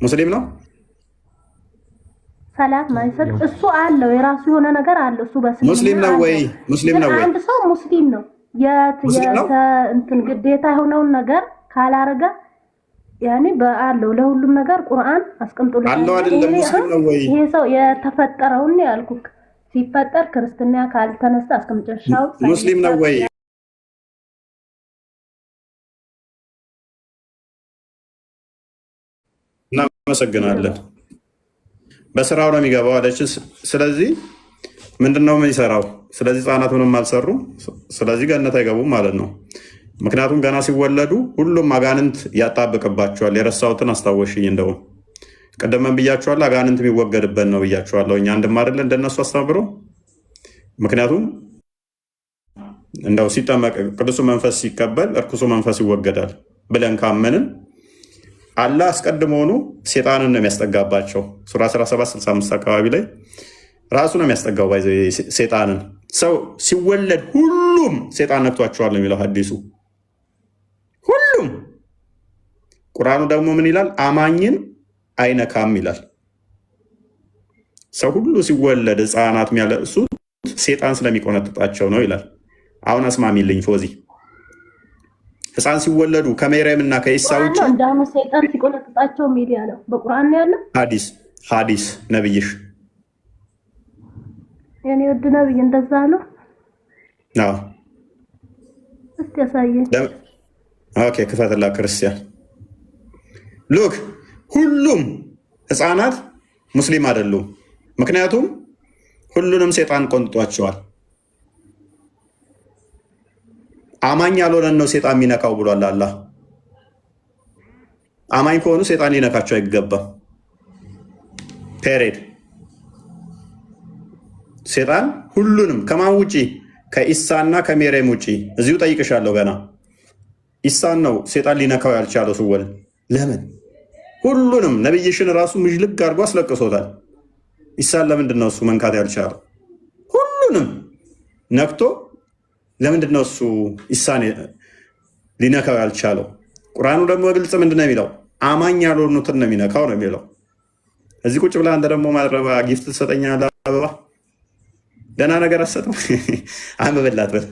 ሙስሊም ነው? ሰላት ማይሰጥ እሱ አለው፣ የራሱ የሆነ ነገር አለው። እሱ በስልምና ሙስሊም ነው ወይ? ሙስሊም ነው ወይ? አንድ ሰው ሙስሊም ነው እንትን ግዴታ የሆነውን ነገር ካላረገ ያኔ በአለው ለሁሉም ነገር ቁርአን አስቀምጦልኝ አለው አይደለም? ሙስሊም ነው ወይ? ይሄ ሰው የተፈጠረውን ያልኩክ ሲፈጠር ክርስትና ካልተነሳ አስቀምጨሻው ሙስሊም ነው ወይ? እናመሰግናለን። በስራው ነው የሚገባው አለች። ስለዚህ ምንድነው የሚሰራው? ስለዚህ ህፃናት ምንም አልሰሩም፣ ስለዚህ ገነት አይገቡም ማለት ነው። ምክንያቱም ገና ሲወለዱ ሁሉም አጋንንት ያጣብቅባቸዋል። የረሳሁትን አስታወሽኝ። እንደውም ቀደመን ብያቸዋለሁ፣ አጋንንት የሚወገድበት ነው ብያቸዋለሁ። እኛ አንድም አይደለ እንደነሱ አስተምሮ። ምክንያቱም እንደው ሲጠመቅ ቅዱሱ መንፈስ ሲቀበል እርኩሱ መንፈስ ይወገዳል ብለን ካመንን አላህ አስቀድሞውኑ ሴጣንን ነው የሚያስጠጋባቸው። ሱራ 1765 አካባቢ ላይ ራሱ ነው የሚያስጠጋው። ባይዘ ሴጣንን ሰው ሲወለድ ሁሉም ሴጣን ነክቷቸዋል ነው የሚለው ሐዲሱ። ሁሉም። ቁርአኑ ደግሞ ምን ይላል? አማኝን አይነካም ይላል። ሰው ሁሉ ሲወለድ ህፃናት የሚያለቅሱት ሴጣን ስለሚቆነጥጣቸው ነው ይላል። አሁን አስማሚልኝ ፎዚ። ህፃን ሲወለዱ ከመርየም እና ከኢሳ ውጭ እንዳኑ ሰይጣን ሲቆነጥጣቸው ሚል ያለው በቁርአን ነው ያለው። ሐዲስ ነብይሽ የኔ ወድ ነብይ እንደዛ አለው። አዎ እስቲ ያሳየኝ። ኦኬ ክፈትላ ክርስቲያን ሉክ። ሁሉም ህፃናት ሙስሊም አይደሉም። ምክንያቱም ሁሉንም ሰይጣን ቆንጥጧቸዋል። አማኝ ያልሆነ ነው ሰይጣን የሚነካው ብሏል አላህ። አማኝ ከሆኑ ሰይጣን ሊነካቸው አይገባም። ፔሬድ። ሰይጣን ሁሉንም ከማን ውጪ? ከኢሳና ከመርየም ውጪ። እዚሁ ጠይቅሻለሁ ገና። ኢሳን ነው ሰይጣን ሊነካው ያልቻለው ስወል። ለምን? ሁሉንም ነብይሽን ራሱ ምጅልግ አድርጎ አስለቅሶታል። ኢሳን ለምንድን ነው እሱ መንካት ያልቻለው? ሁሉንም ነክቶ ለምንድን ነው እሱ ኢሳን ሊነካው ያልቻለው? ቁርአኑ ደግሞ በግልጽ ምንድን ነው የሚለው? አማኝ ያልሆኑትን ነው የሚነካው ነው የሚለው። እዚህ ቁጭ ብላ አንተ ደግሞ ማረባ ጊፍት ትሰጠኛለህ። አበባ ደህና ነገር አትሰጥም። አንብብላት በል።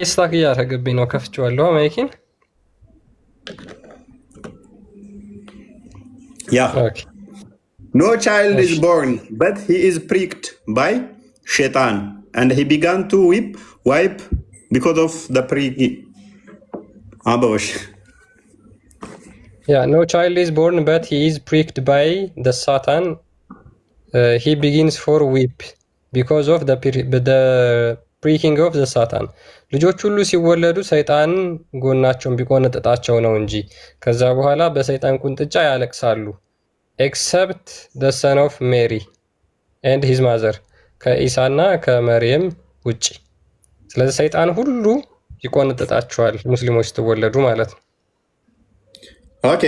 ስታክ እያደረገብኝ ነው። ከፍቼዋለሁ ማይኪን። ያ No child is born, but he is pricked by Shaitan, and he began to wipe because of the pricking. Yeah, no child is born, but he is pricked by the Satan. He begins for weep because of the pricking of the Satan. ልጆች ሁሉ ሲወለዱ ሰይጣን ጎናቸውን ቢቆነጥጣቸው ነው እንጂ ከዛ በኋላ በሰይጣን ቁንጥጫ ያለቅሳሉ። ኤክሰፕት ደ ሰን ኦፍ ሜሪ ኤንድ ሂዝ ማዘር ከኢሳና ከመርየም ውጭ። ስለዚህ ሰይጣን ሁሉ ይቆነጥጣቸዋል ሙስሊሞች ስትወለዱ ማለት ነው። ኦኬ።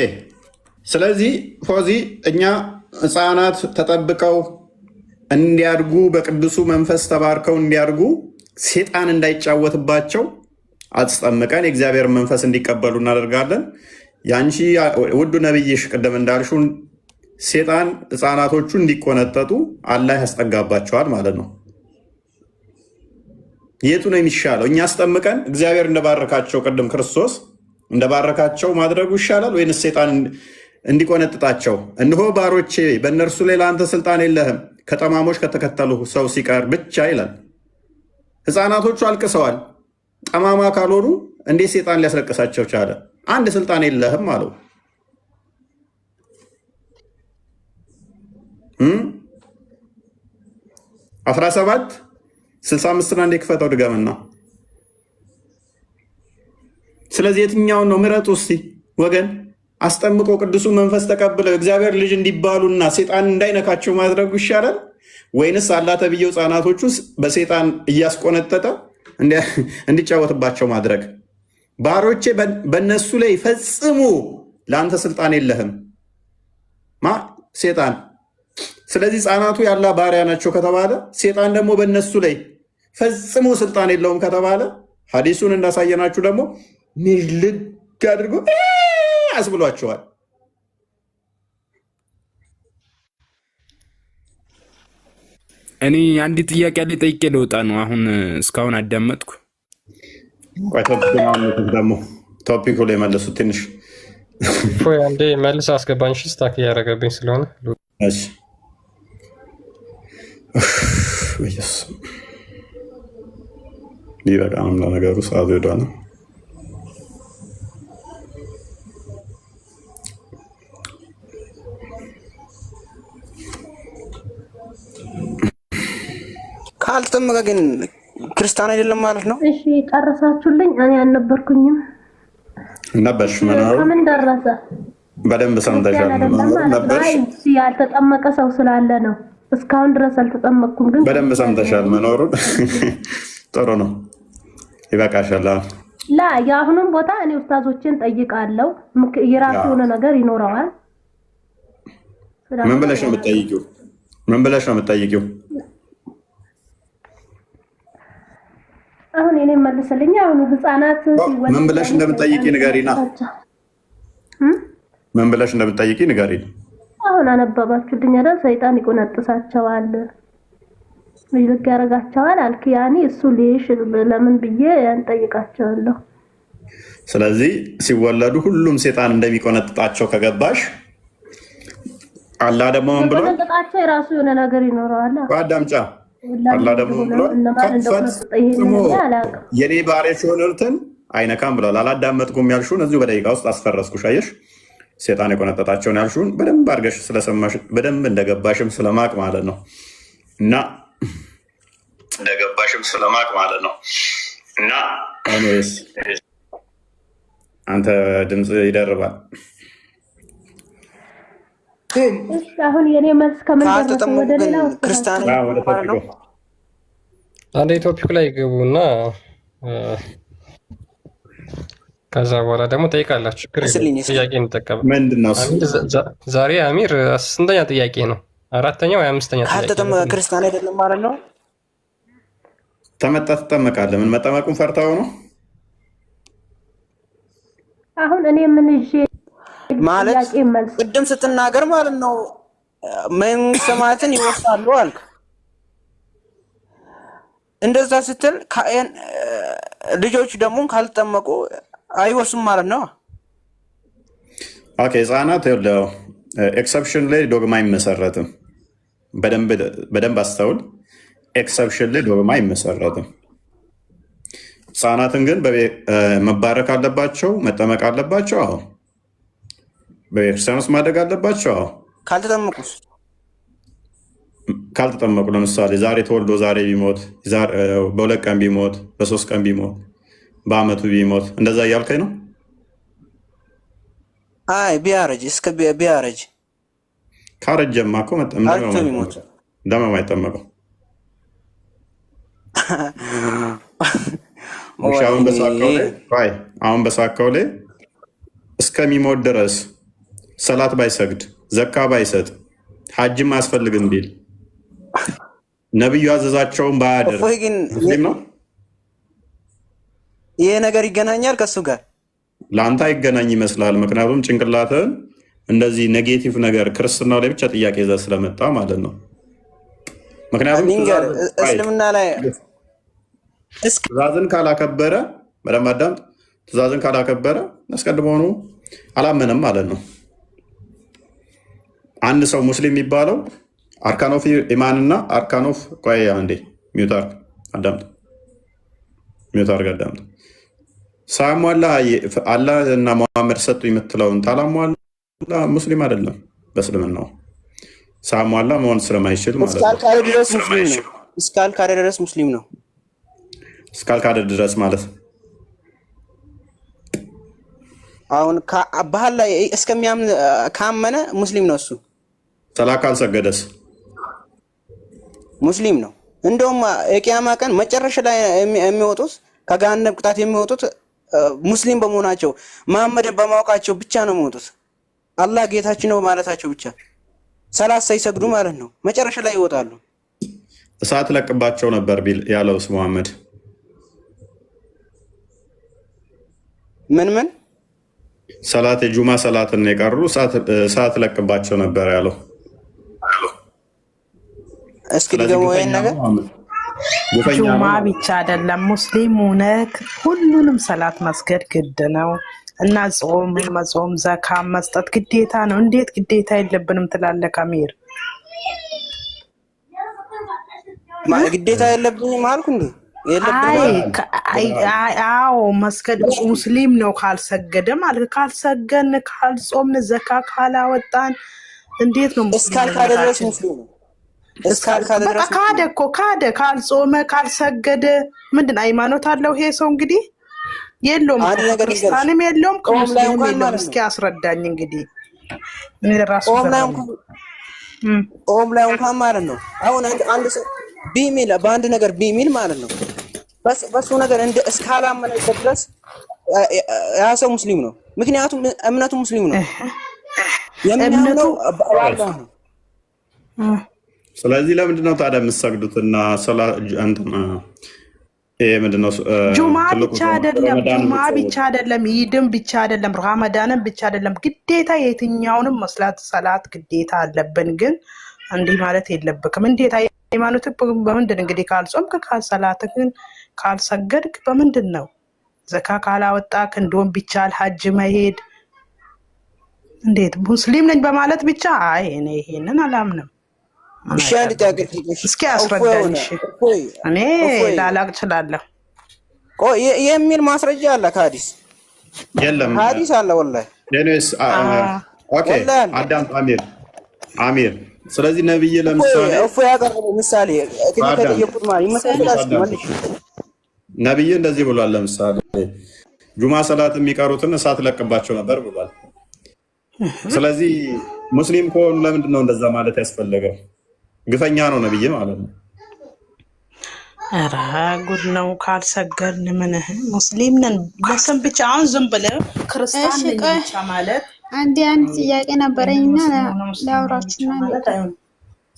ስለዚህ ፎዚ እኛ ህፃናት ተጠብቀው እንዲያድጉ በቅዱሱ መንፈስ ተባርከው እንዲያድጉ ሰይጣን እንዳይጫወትባቸው አስጠምቀን የእግዚአብሔር መንፈስ እንዲቀበሉ እናደርጋለን። ያንቺ ውዱ ነብይሽ ቅድም እንዳልሽው ሰይጣን ህፃናቶቹ እንዲቆነጠጡ አላህ ያስጠጋባቸዋል ማለት ነው። የቱ ነው የሚሻለው? እኛ አስጠምቀን እግዚአብሔር እንደባረካቸው ቅድም ክርስቶስ እንደባረካቸው ማድረጉ ይሻላል ወይንስ ሰይጣን እንዲቆነጥጣቸው? እነሆ ባሮቼ በእነርሱ ላይ ለአንተ ስልጣን የለህም ከጠማሞች ከተከተሉ ሰው ሲቀር ብቻ ይላል። ህፃናቶቹ አልቅሰዋል። ጠማማ ካልሆኑ እንዴት ሰይጣን ሊያስለቅሳቸው ቻለ? አንድ ስልጣን የለህም አለው። 17 65 አንዴ ክፈተው ድገምና። ስለዚህ የትኛውን ነው ምረጡ እስቲ ወገን። አስጠምቆ ቅዱሱ መንፈስ ተቀብለው እግዚአብሔር ልጅ እንዲባሉና ሴጣን እንዳይነካቸው ማድረጉ ይሻላል ወይንስ አላህ ተብዬው ህፃናቶች ውስጥ በሴጣን እያስቆነጠጠ እንዲጫወትባቸው ማድረግ? ባሮቼ በእነሱ ላይ ፈጽሙ፣ ለአንተ ስልጣን የለህም ሴጣን። ስለዚህ ህፃናቱ ያላ ባሪያ ናቸው ከተባለ ሴጣን ደግሞ በእነሱ ላይ ፈጽሞ ስልጣን የለውም ከተባለ ሐዲሱን እንዳሳየናችሁ ደግሞ ምልግ አድርጎ አስብሏቸዋል። እኔ አንድ ጥያቄ ያለ ጠይቄ ልወጣ ነው። አሁን እስካሁን አዳመጥኩ። ደግሞ ቶፒኩ ላይ መለሱት ትንሽ አንዴ መልስ አስገባኝ። ስታክ እያደረገብኝ ስለሆነ ሊበቃንም ለነገሩ ሰዓቱ ሄዷል። ካልተጠመቀ ግን ክርስቲያን አይደለም ማለት ነው። እሺ ጨረሳችሁልኝ? እኔ አልነበርኩኝም። ነበርሽ? መኖሩ ምን ደረሰ? በደንብ ሰምተሻል? ነበርሽ? ያልተጠመቀ ሰው ስላለ ነው። እስካሁን ድረስ አልተጠመቅኩም፣ ግን በደንብ ሰምተሻል መኖሩን። ጥሩ ነው፣ ይበቃሻል። ላ የአሁኑም ቦታ እኔ ኡስታዞችን ጠይቃለሁ። የራሱ የሆነ ነገር ይኖረዋል። ምን ብለሽ ነው የምትጠይቂው? ምን ብለሽ ነው የምትጠይቂው? አሁን እኔ መልስልኝ። አሁን ህፃናት ምን ብለሽ እንደምትጠይቂ ንገሪና። ምን ብለሽ እንደምትጠይቂ ንገሪና። አሁን አነበባችሁልኝ አይደል? ሰይጣን ይቆነጥሳቸዋል፣ ምልክ ያረጋቸዋል አልክ። ያኔ እሱ ሊሽ ለምን ብዬ እንጠይቃቸዋለሁ። ስለዚህ ሲወለዱ ሁሉም ሰይጣን እንደሚቆነጥጣቸው ከገባሽ አላህ ደግሞ ምን ብሎ ቆነጥጣቸው የራሱ የሆነ ነገር ይኖረዋል። አዳምጫ አላህ ደግሞ ብሎ የኔ ባሪያዎች የሆኑትን አይነካም ብሏል። አላዳመጥኩም ያልሽውን እዚሁ በደቂቃ ውስጥ አስፈረስኩሽ። አየሽ፣ ሴጣን የቆነጠጣቸውን ያልሽውን በደንብ አድርገሽ ስለሰማሽ በደንብ እንደገባሽም ስለማቅ ማለት ነው። እና እንደገባሽም ስለማቅ ማለት ነው። እና ኤኒዌይስ አንተ ድምፅ ይደርባል። አሁን የኔ መልስ ከምን ደረሰ? ወደ ሌላ ክርስቲያን ነው። አንዴ ቶፒክ ላይ ግቡና ከዛ በኋላ ደግሞ ጠይቃላችሁ። ጥያቄ እንጠቀም። ምንድነው ዛሬ አሚር ስንተኛ ጥያቄ ነው? አራተኛ ወይ አምስተኛ ጥያቄ? ካልተጠመቀ ክርስቲያን አይደለም ማለት ነው። ተመጣ ትጠመቃለህ። ምን መጠመቁን ፈርታው ነው? አሁን እኔ ምን ይዤ ማለት ቅድም ስትናገር ማለት ነው መንግስተ ሰማያትን ይወርሳሉ አልክ። እንደዛ ስትል ልጆች ደግሞ ካልተጠመቁ አይወርሱም ማለት ነው። ኦኬ፣ ህፃናት ኤክሰፕሽን ላይ ዶግማ አይመሰረትም። በደንብ አስተውል። ኤክሰፕሽን ላይ ዶግማ አይመሰረትም። ህፃናትን ግን መባረክ አለባቸው፣ መጠመቅ አለባቸው። አሁን በቤተክርስቲያን ውስጥ ማደግ አለባቸው። ካልተጠመቁ ለምሳሌ ዛሬ ተወልዶ ዛሬ ቢሞት፣ በ2 ቀን ቢሞት፣ በ3 ቀን ቢሞት፣ በአመቱ ቢሞት እንደዛ እያልከኝ ነው? አይ ቢያረጅ እስከ ቢያረጅ ካረጀማ እኮ ለምን አይጠመቀው? አሁን በሳካው ላይ እስከሚሞት ድረስ ሰላት ባይሰግድ፣ ዘካ ባይሰጥ፣ ሐጅም አያስፈልግም ቢል፣ ነብዩ ያዘዛቸውን ባያደርግ ነው። ይሄ ነገር ይገናኛል ከሱ ጋር? ለአንተ አይገናኝ ይመስላል። ምክንያቱም ጭንቅላትህን እንደዚህ ኔጌቲቭ ነገር ክርስትናው ላይ ብቻ ጥያቄ ይዘህ ስለመጣ ማለት ነው። ምክንያቱም እስልምና ላይ ትእዛዝን ካላከበረ በደንብ አዳምጥ። ትእዛዝን ካላከበረ አስቀድሞውኑ አላመነም ማለት ነው። አንድ ሰው ሙስሊም የሚባለው አርካኖፍ ኢማንና አርካኖፍ ቆያ እንዴ ሚውት አድርግ። ሳሟላ አላህ እና መሐመድ ሰጡ የምትለውን ታላሟላ ሙስሊም አይደለም። በእስልምናው ሳሟላ መሆን ስለማይችል ማለት ነው። እስካልካደ ድረስ ሙስሊም ነው። እስካልካደ ድረስ ማለት አሁን ባህል ላይ እስከሚያምን ካመነ ሙስሊም ነው። እሱ ሰላት ካልሰገደስ ሙስሊም ነው። እንደውም የቂያማ ቀን መጨረሻ ላይ የሚወጡት ከገሃነም ቅጣት የሚወጡት ሙስሊም በመሆናቸው መሐመድን በማወቃቸው ብቻ ነው የሚወጡት። አላህ ጌታችን ነው ማለታቸው ብቻ ሰላት ሳይሰግዱ ማለት ነው። መጨረሻ ላይ ይወጣሉ። እሳት ለቅባቸው ነበር ቢል ያለውስ መሐመድ ምን ሰላት የጁማ ሰላትን የቀሩ እሳት ለቅባቸው ነበር ያለው። እስኪ ደግሞ ይሄን ነገር ጁማ ብቻ አይደለም ሙስሊም ሆነህ ሁሉንም ሰላት መስገድ ግድ ነው እና መጾም ዘካ መስጠት ግዴታ ነው። እንዴት ግዴታ የለብንም ትላለህ ካሚር? ግዴታ የለብንም አልኩ እንዴ? አዎ መስገድ ሙስሊም ነው ካልሰገደ ማለት ካልሰገን ካልጾምን ዘካ ካላወጣን እንዴት ነው እስካልካደ ድረስ ሙስሊም ነው። ካደ እኮ ካደ ካልጾመ ካልሰገደ ምንድን ሃይማኖት አለው ይሄ ሰው? እንግዲህ የለውም ክርስቲያንም የለውም ከሙስሊም የለውም። እስኪ አስረዳኝ እንግዲህ ራሱ ኦም ላይ እንኳን ማለት ነው። አሁን አንድ ሰው ቢሚል በአንድ ነገር ቢሚል ማለት ነው በሱ ነገር እንደ እስካላመነ ድረስ ያ ሰው ሙስሊም ነው። ምክንያቱም እምነቱ ሙስሊም ነው የሚያምነው በአላህ ነው። ስለዚህ ለምንድን ነው ታዲያ የምትሰግዱትና ጁማ ብቻ አይደለም ጁማ ብቻ አይደለም ኢድም ብቻ አይደለም ረመዳንም ብቻ አይደለም ግዴታ የትኛውንም መስላት ሰላት ግዴታ አለብን። ግን እንዲህ ማለት የለብክም። እንዴት ሃይማኖት በምንድን እንግዲህ ካልጾምክ ካልሰላትክን ካልሰገድክ በምንድን ነው? ዘካ ካላወጣክ እንደውም ቢቻል ሀጅ መሄድ እንዴት ሙስሊም ነኝ በማለት ብቻ አይ እኔ ይሄንን አላምንም። እስኪ አስረዳኝ። እኔ ላላቅ እችላለሁ የሚል ማስረጃ አለ ከሀዲስ? የለም ሀዲስ አለ ወላሂ። ኦኬ አዳም አሚር ስለዚህ ነብይ ለምሳሌ ያቀረበው ምሳሌ ከተጠየቁት ማለት ይመስላል። ነብይ እንደዚህ ብሏል። ለምሳሌ ጁማ ሰላት የሚቀሩትን እሳት ለቅባቸው ነበር ብሏል። ስለዚህ ሙስሊም ከሆኑ ለምንድን ነው እንደዛ ማለት ያስፈለገው? ግፈኛ ነው ነብይ ማለት ነው። ኧረ ጉድ ነው። ካልሰገድን ምን ሙስሊም ነን በስም ብቻ አሁን ዝም ብለህ ክርስቲያን ነኝ ብቻ ማለት አንድ ጥያቄ ነበረኝና ላውራችሁና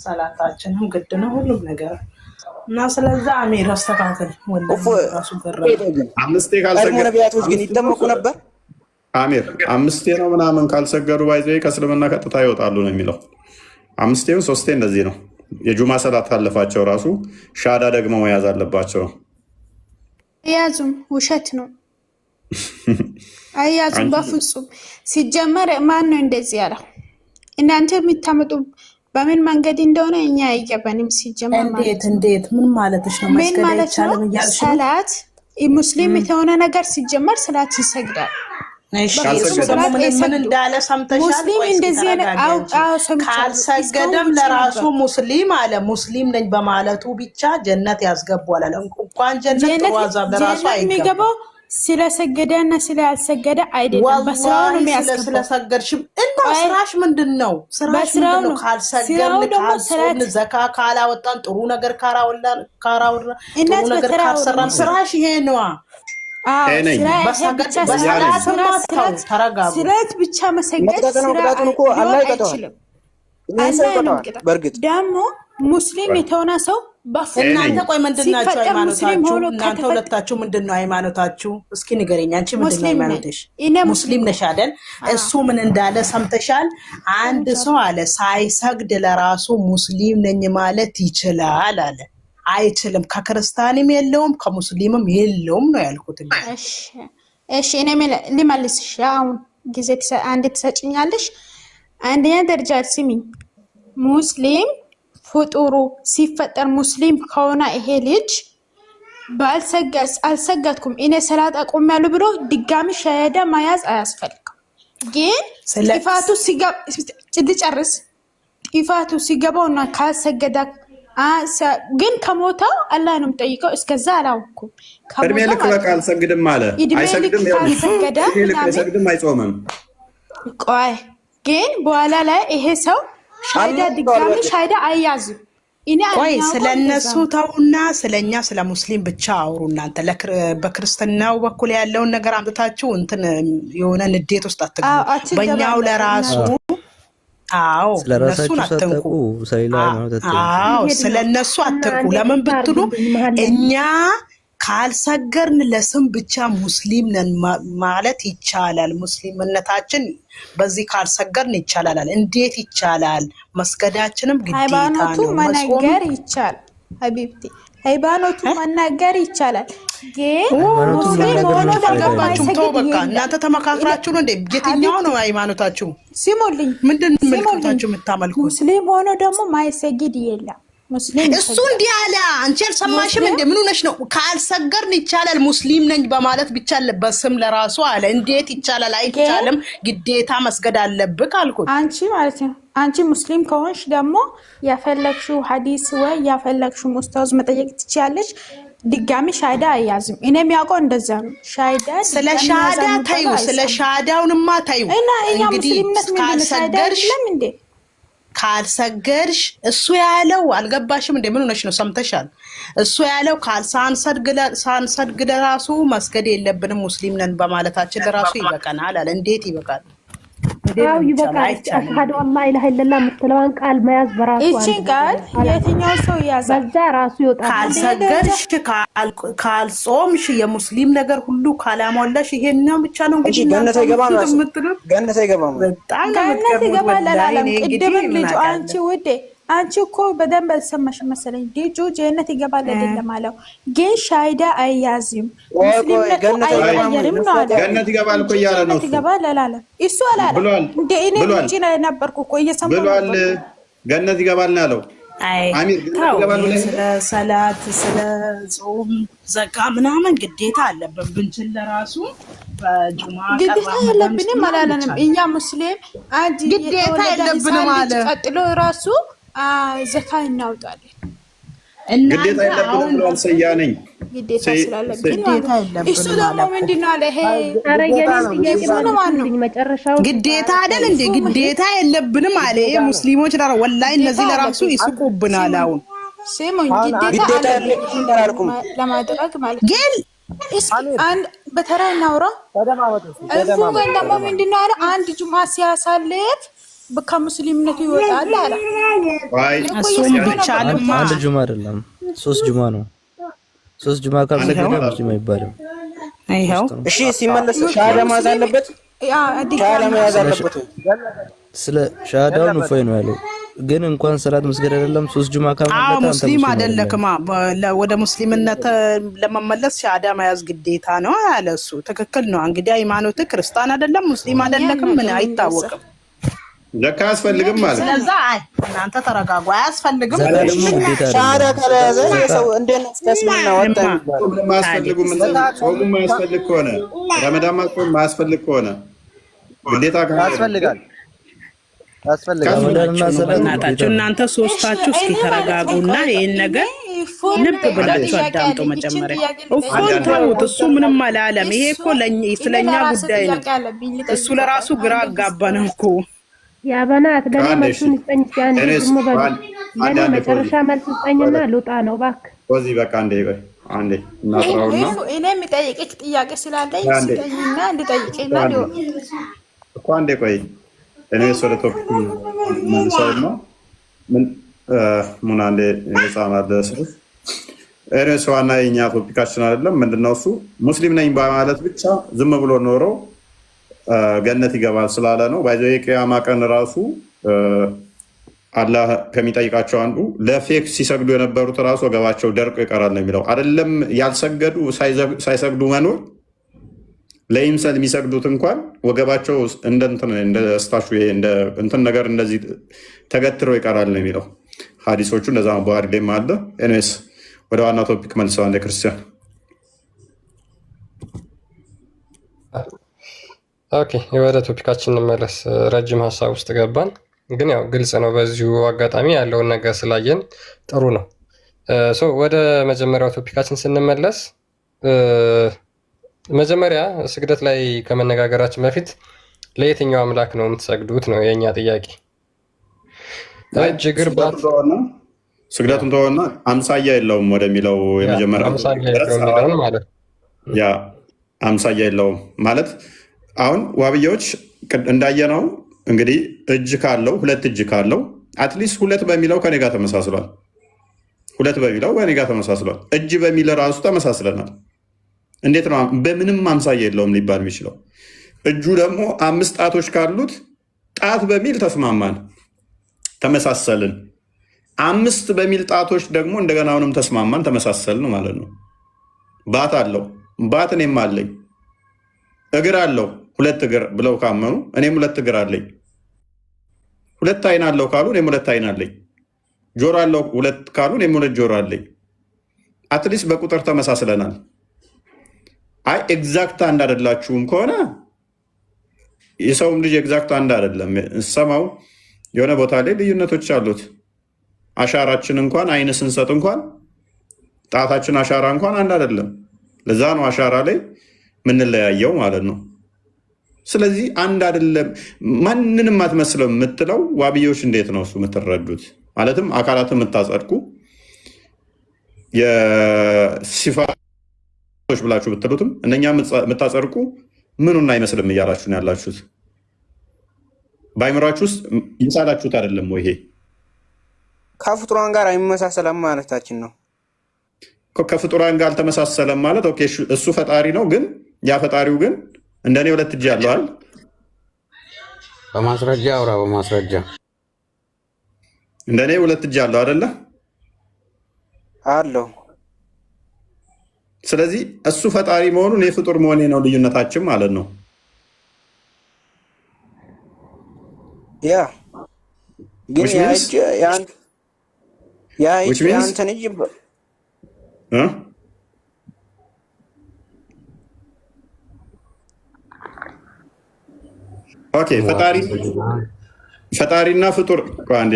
ሰላታችንም ግድ ነው ሁሉም ነገር እና ስለዛ አሚር አስተካክል። ራሱ አምስቴ ካልሰገዱ ነቢያቶች ግን ይጠመቁ ነበር። አሚር አምስቴ ነው ምናምን ካልሰገዱ ባይዘይ ከእስልምና ቀጥታ ይወጣሉ ነው የሚለው። አምስቴው ሶስቴ እንደዚህ ነው። የጁማ ሰላት ካለፋቸው ራሱ ሻዳ ደግሞ መያዝ አለባቸው። አያዙም ውሸት ነው። አያዙም በፍጹም ሲጀመር ማን ነው እንደዚህ ያለው? እናንተ የምታመጡ በምን መንገድ እንደሆነ እኛ አይገባንም። ሲጀመር እንዴት ምን ማለትሽ ነው? ምን ማለት ነው? ሰላት ሙስሊም የሆነ ነገር ሲጀመር ሰላት ይሰግዳል። ምን እንዳለ ሰምተሻል? ካልሰገደም ለራሱ ሙስሊም አለ። ሙስሊም ነኝ በማለቱ ብቻ ጀነት ያስገባል አለ። እንኳን ጀነት ዋዛብ ለራሱ አይገባው። ስለሰገደና ስላልሰገደ አይደለም፣ በስራው ነው የሚያስገባው። ስለሰገድሽም እና ስራሽ ምንድነው? ስራሽ ምንድነው? ካልሰገድን ካልጾምን ዘካ ካላወጣን ጥሩ ነገር ካራወላን ጥሩ ነገር ካልሰራን ስራሽ ይሄ ነው። ስለት ብቻ መሰገድ ደግሞ ሙስሊም የተሆነ ሰው እናንተ ቆይ ምንድናችሁ ሃይማኖታችሁ? እናንተ ሁለታችሁ ምንድነው ሃይማኖታችሁ? እስኪ ንገረኝ። አንቺ ምንድነው ሃይማኖትሽ? ሙስሊም ነሽ አይደል? እሱ ምን እንዳለ ሰምተሻል? አንድ ሰው አለ ሳይሰግድ ለራሱ ሙስሊም ነኝ ማለት ይችላል አለ። አይችልም። ከክርስቲያንም የለውም ከሙስሊምም የለውም ነው ያልኩት። እሺ እኔ ልመልስሽ። አሁን ጊዜ አንዴ ትሰጭኛለሽ? አንደኛ ደረጃ ስሚኝ፣ ሙስሊም ፍጡሩ ሲፈጠር ሙስሊም ከሆነ ይሄ ልጅ አልሰገድኩም እኔ ሰላት አቆሚያለሁ ብሎ ድጋሚ ሸሃዳ መያዝ አያስፈልግም። ግን ጥፋቱ ሲገባውና ካልሰገደ ግን ከሞተው አላህ ነው የምጠይቀው። እስከዛ አላውኩም። እድሜ ልክ በቃ አልሰግድም አለ። አይሰግድም፣ አይሰግድም፣ አይጾምም። ቆይ ግን በኋላ ላይ ይሄ ሰው ሻይዳ ድጋሚ ሻይዳ አያዝም። ቆይ ስለነሱ ተውና ስለኛ ስለ ሙስሊም ብቻ አውሩ እናንተ። በክርስትናው በኩል ያለውን ነገር አምጥታችሁ እንትን የሆነ ንዴት ውስጥ አትግቡ። በእኛው ለራሱ አዎ እነሱን አትንኩ። አዎ ስለነሱ አትንኩ። ለምን ብትሉ እኛ ካልሰገርን ለስም ብቻ ሙስሊም ነን ማለት ይቻላል። ሙስሊምነታችን በዚህ ካልሰገርን ይቻላል። እንዴት ይቻላል? መስገዳችንም ግዴታ ነው። ሃይማኖቱ መናገር ይቻላል ሀቢብቲ፣ ሃይማኖቱ መናገር ይቻላል። ግን ሙስሊም ሆኖ ተገባችሁ ተው በቃ። እናንተ ተመካክራችሁ ነው እንዴ? የትኛው ነው ሃይማኖታችሁ? ሲሞልኝ ምንድን መልኩታችሁ የምታመልኩት? ሙስሊም ሆኖ ደግሞ ማይሰግድ የለም። እሱ እንዲህ አለ። አንቺ አልሰማሽም እንዴ? ምን ሆነሽ ነው? ካልሰገርን ይቻላል ሙስሊም ነኝ በማለት ብቻ በስም ለራሱ አለ። እንዴት ይቻላል? አይቻልም። ግዴታ መስገድ አለብህ አልኩት። አንቺ ማለት ነው አንቺ ሙስሊም ከሆንሽ ደግሞ ያፈለግሽው ሐዲስ ወይ ያፈለግሽው ሙስታዝ መጠየቅ ትችያለሽ። ድጋሚ ሻይዳ አያዝም። እኔ የሚያውቀው እንደዛ ነው። ሻይዳ ስለ ሻዳ ታዩ፣ ስለ ሻዳውንማ ታዩ። እንግዲህ ካልሰገርሽ እንዴ ካልሰገርሽ እሱ ያለው አልገባሽም እንዴ? ምን ሆነሽ ነው? ሰምተሻል? እሱ ያለው ሳንሰግድ ለራሱ መስገድ የለብንም ሙስሊም ነን በማለታችን ለራሱ ይበቃናል አለ። እንዴት ይበቃል? አው ይበቃል። አሽሃዱ አላ ኢላሀ ኢላላህ የምትለዋን ቃል መያዝ በራሱ እቺን ቃል የትኛው ሰው ያዛል? በዛ ራሱ ይወጣል። ካልሰገድሽ ካልጾምሽ የሙስሊም ነገር ሁሉ ካላሟላሽ ይሄኛው ብቻ ነው እንግዲህ ገነት አይገባም። ገነት አይገባም። በጣም ገነት ይገባል አላለም። ቅድም ልጅ አንቺ ውዴ አንቺ እኮ በደንብ አልሰማሽም መሰለኝ። ልጁ ጀነት ይገባል አይደለም አለው፣ ግን ሻይዳ አያዝም። ሙስሊምነቱ አይቀየርም ነው አለ። ገነት ይገባል እኮ እያለ ነው። ገነት ይገባል አላለም እሱ አላለም እንዴ? እኔ ልጅ ነው ነበርኩ እኮ እየሰማሁ ብሏል። ገነት ይገባል ነው ያለው። አሚር ገነት ይገባል ነው። ስለ ሰላት ስለ ጾም ዘካ ምናምን ግዴታ አለብን ብንችል ለራሱ በጁማ ግዴታ የለብንም አላለንም። እኛ ሙስሊም አንድ ግዴታ የለብንም አለ። ቀጥሎ ራሱ ዘካ እናውጣለን። ግዴታ የለብንም ብሏል። ሰያነኝ ግዴታ ስላለብን ግዴታ የለብንም። እሱ ደግሞ ምንድነው አለ? ይሄ ግዴታ አይደል እንዴ? ግዴታ የለብንም አለ። ሙስሊሞች ዳራ ወላሂ እነዚህ ለራሱ ይስቁብናል። አሁን ስሙኝ፣ ግዴታ አለብን ለማድረግ ማለት ግን አንድ በተራ እናውራ። እሱ ግን ደግሞ ምንድነው አለ? አንድ ጁማ ሲያሳልፍ ከሙስሊምነቱ ይወጣል አለ። እሱም ብቻ ለማ አንድ ጁማ አይደለም 3 ጁማ ነው። 3 ጁማ ካልሰገደ ሙስሊም አይባልም። አይሄው እሺ፣ ሲመለስ ሻሃዳ ማዝ አለበት። ሻሃዳ ማዝ አለበት። ስለ ሻሃዳው ነው ፈይ ነው ያለው። ግን እንኳን ሰላት መስገድ አይደለም 3 ጁማ ካልመለሰ ሙስሊም አይደለክማ። ወደ ሙስሊምነት ለመመለስ ሻሃዳ መያዝ ግዴታ ነው ያለ እሱ። ትክክል ነው። እንግዲህ ሃይማኖት ክርስቲያን አይደለም ሙስሊም አይደለክም ምን አይታወቅም። ዘካ አያስፈልግም ማለት ነው። ስለዚህ እናንተ ተረጋጉ። አያስፈልግም። ሻሃዳ ካልያዘ ሰው እንዴት ተስሚና ወጣ ምንም አያስፈልጉም። ጾሙ ማያስፈልግ ከሆነ ረመዳን ማቆም ማያስፈልግ ከሆነ ግዴታ ያስፈልጋል። እናታችሁ እናንተ ሶስታችሁ እስኪ ተረጋጉና ይሄን ነገር ልብ ብላችሁ አዳምጡ። መጀመሪያ እፎን ተውት። እሱ ምንም አላለም። ይሄ እኮ ስለኛ ጉዳይ ነው። እሱ ለራሱ ግራ አጋባ ነው እኮ። ያ በናት ለኔ መልሱን ይስጠኝ። ያን ደግሞ ለኔ መጨረሻ መልስ ይስጠኝና ልውጣ ነው እባክህ። ወዚ በቃ አንዴ እናጥራውና እኔ የሚጠይቅህ ጥያቄ ስላለኝ ሲጠይቅና እንድጠይቅና እኮ አንዴ ቆይ። እኔ ወደ ቶፒክ መልሰውና ምን ሙና አንዴ የጻማደ ስለዚህ እኔ ዋና የኛ ቶፒካችን አይደለም። ምንድነው እሱ ሙስሊም ነኝ በማለት ብቻ ዝም ብሎ ኖሮ ገነት ይገባል ስላለ ነው። ባይዘው የቂያማ ቀን ራሱ አላህ ከሚጠይቃቸው አንዱ ለፌክ ሲሰግዱ የነበሩት ራሱ ወገባቸው ደርቆ ይቀራል ነው የሚለው። አይደለም ያልሰገዱ ሳይሰግዱ መኖር ለይምሰል የሚሰግዱት እንኳን ወገባቸው እንደ ስታሹ እንደ እንትን ነገር እንደዚህ ተገትረው ይቀራል ነው የሚለው። ሐዲሶቹ እንደዛ ባህሪ ላይም አለ። ኤኒዌይስ ወደ ዋና ቶፒክ መልሰው አንደ ክርስቲያን ኦኬ፣ ወደ ቶፒካችን እንመለስ። ረጅም ሀሳብ ውስጥ ገባን። ግን ያው ግልጽ ነው። በዚሁ አጋጣሚ ያለውን ነገር ስላየን ጥሩ ነው። ወደ መጀመሪያው ቶፒካችን ስንመለስ መጀመሪያ ስግደት ላይ ከመነጋገራችን በፊት ለየትኛው አምላክ ነው የምትሰግዱት ነው የእኛ ጥያቄ። እጅ እግር ባት ስግደቱን ተወና አምሳያ የለውም ወደሚለው የመጀመሪያ ማለት ያ አምሳያ የለውም ማለት አሁን ዋብያዎች እንዳየነው እንግዲህ እጅ ካለው ሁለት እጅ ካለው አትሊስት ሁለት በሚለው ከኔ ጋር ተመሳስሏል። ሁለት በሚለው ከኔ ጋር ተመሳስሏል። እጅ በሚል ራሱ ተመሳስለናል። እንዴት ነው በምንም አምሳያ የለውም ሊባል የሚችለው? እጁ ደግሞ 5 ጣቶች ካሉት ጣት በሚል ተስማማን፣ ተመሳሰልን። 5 በሚል ጣቶች ደግሞ እንደገና አሁንም ተስማማን፣ ተመሳሰልን ማለት ነው። ባት አለው፣ ባት እኔም አለኝ። እግር አለው፣ 2 እግር ብለው ካመኑ እኔም 2 እግር አለኝ። 2 አይን አለው ካሉ እኔም 2 አይን አለኝ። ጆሮ አለው 2 ካሉ እኔም 2 ጆሮ አለኝ። አትሊስት በቁጥር ተመሳስለናል። አይ ኤግዛክት አንድ አይደላችሁም ከሆነ የሰውም ልጅ ኤግዛክት አንድ አይደለም። ሰማው የሆነ ቦታ ላይ ልዩነቶች አሉት። አሻራችን እንኳን አይን ስንሰጥ እንኳን ጣታችን አሻራ እንኳን አንድ አይደለም። ለዛ ነው አሻራ ላይ ምንለያየው ማለት ነው። ስለዚህ አንድ አይደለም፣ ማንንም አትመስለው የምትለው ዋብዮች እንዴት ነው እሱ የምትረዱት? ማለትም አካላትን የምታጸድቁ የሲፋቶች ብላችሁ ብትሉትም እነኛ የምታጸድቁ ምኑን አይመስልም እያላችሁ ነው ያላችሁት። በአይምሯችሁ ውስጥ ይንሳላችሁት አይደለም ወይ? ይሄ ከፍጡራን ጋር አይመሳሰለም ማለታችን ነው። ከፍጡራን ጋር አልተመሳሰለም ማለት ኦኬ፣ እሱ ፈጣሪ ነው፣ ግን ያ ፈጣሪው ግን እንደኔ 2 እጅ ያለዋል። በማስረጃ አውራ፣ በማስረጃ እንደኔ 2 እጅ ያለው አይደለ? አለው። ስለዚህ እሱ ፈጣሪ መሆኑን እኔ ፍጡር መሆኔ ነው ልዩነታችን ማለት ነው። ያ ግን ያንተን እጅ ኦኬ፣ ፈጣሪና ፍጡር አንዴ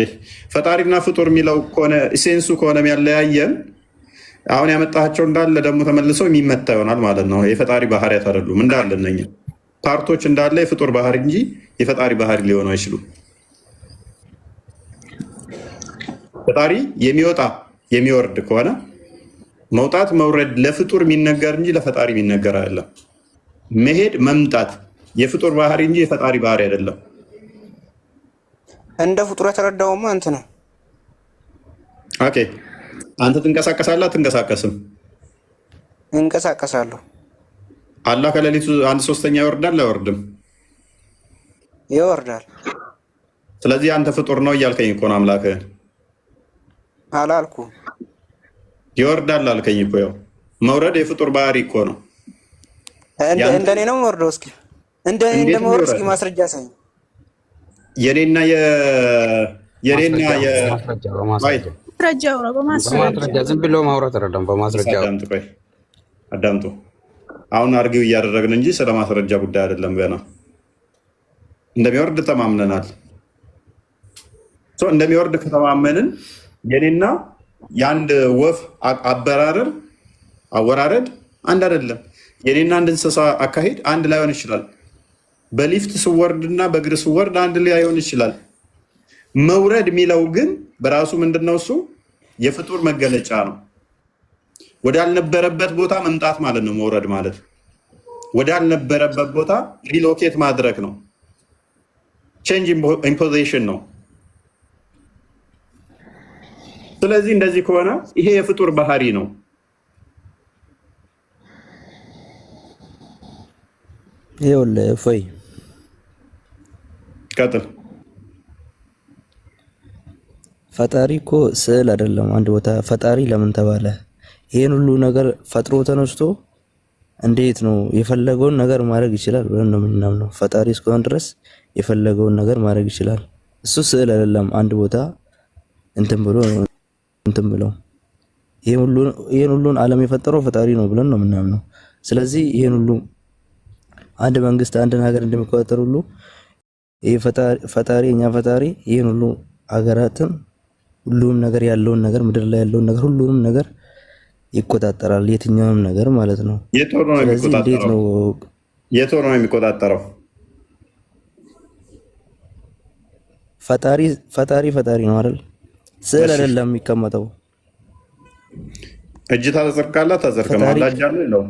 ፈጣሪና ፍጡር የሚለው ከሆነ ሴንሱ ከሆነ ያለያየን አሁን ያመጣቸው እንዳለ ደግሞ ተመልሰው የሚመታ ይሆናል ማለት ነው። የፈጣሪ ባህሪያት አይደሉም እንዳለ እነኛ ፓርቶች እንዳለ የፍጡር ባህሪ እንጂ የፈጣሪ ባህሪ ሊሆኑ አይችሉም። ፈጣሪ የሚወጣ የሚወርድ ከሆነ መውጣት መውረድ ለፍጡር የሚነገር እንጂ ለፈጣሪ የሚነገር አይደለም። መሄድ መምጣት የፍጡር ባህሪ እንጂ የፈጣሪ ባህሪ አይደለም። እንደ ፍጡር የተረዳውማ አንተ ነው። ኦኬ፣ አንተ ትንቀሳቀሳለህ አትንቀሳቀስም? እንቀሳቀሳለሁ። አላህ ከሌሊቱ 1/3 ይወርዳል አይወርድም? ይወርዳል። ስለዚህ አንተ ፍጡር ነው እያልከኝ እኮ ነው አምላክህን። አላልኩም። ይወርዳል አልከኝ እኮ። ያው መውረድ የፍጡር ባህሪ እኮ ነው። እንደኔ ነው የምወርደው። እስኪ እንደኔ እንደምወርድ እስኪ ማስረጃ ሳይ የኔና በማስረጃ ዝም ብሎ ማውራት አይደለም። በማስረጃ አዳምጡ። አሁን አርጊው እያደረግን እንጂ ስለ ማስረጃ ጉዳይ አይደለም። ገና እንደሚወርድ ተማምነናል። እንደሚወርድ ከተማመንን የኔና የአንድ ወፍ አወራረድ አንድ አይደለም። የኔና አንድ እንስሳ አካሄድ አንድ ላይሆን ይችላል። በሊፍት ስወርድ እና በእግር ስወርድ አንድ ላይሆን ይችላል። መውረድ የሚለው ግን በራሱ ምንድነው? እሱ የፍጡር መገለጫ ነው። ወዳልነበረበት ቦታ መምጣት ማለት ነው። መውረድ ማለት ወዳልነበረበት ቦታ ሪሎኬት ማድረግ ነው። ቼንጅ ኢምፖዚሽን ነው። ስለዚህ እንደዚህ ከሆነ ይሄ የፍጡር ባህሪ ነው። ይኸውልህ እፎይ ቀጥል። ፈጣሪ እኮ ስዕል አይደለም። አንድ ቦታ ፈጣሪ ለምን ተባለ? ይሄን ሁሉ ነገር ፈጥሮ ተነስቶ እንዴት ነው የፈለገውን ነገር ማድረግ ይችላል ብለን ነው የምናምነው። ፈጣሪ እስከሆነ ድረስ የፈለገውን ነገር ማድረግ ይችላል። እሱ ስዕል አይደለም። አንድ ቦታ እንትን ብሎ ይሄን ሁሉን ዓለም የፈጠረው ፈጣሪ ነው ብለን ነው የምናምነው። ስለዚህ ይሄን ሁሉ አንድ መንግስት አንድን ሀገር እንደሚቆጣጠር ሁሉ ይሄ ፈጣሪ እኛ ፈጣሪ ይሄን ሁሉ አገራትን ሁሉም ነገር ያለውን ነገር ምድር ላይ ያለውን ነገር ሁሉንም ነገር ይቆጣጠራል። የትኛውም ነገር ማለት ነው። የት ሆኖ ነው የሚቆጣጠረው? የት ሆኖ ነው የሚቆጣጠረው? ፈጣሪ ነው አይደል? ስዕል አይደለም የሚቀመጠው። እጅ ታዘርጋለህ ታዘርጋለህ። እጅ አለው የለውም?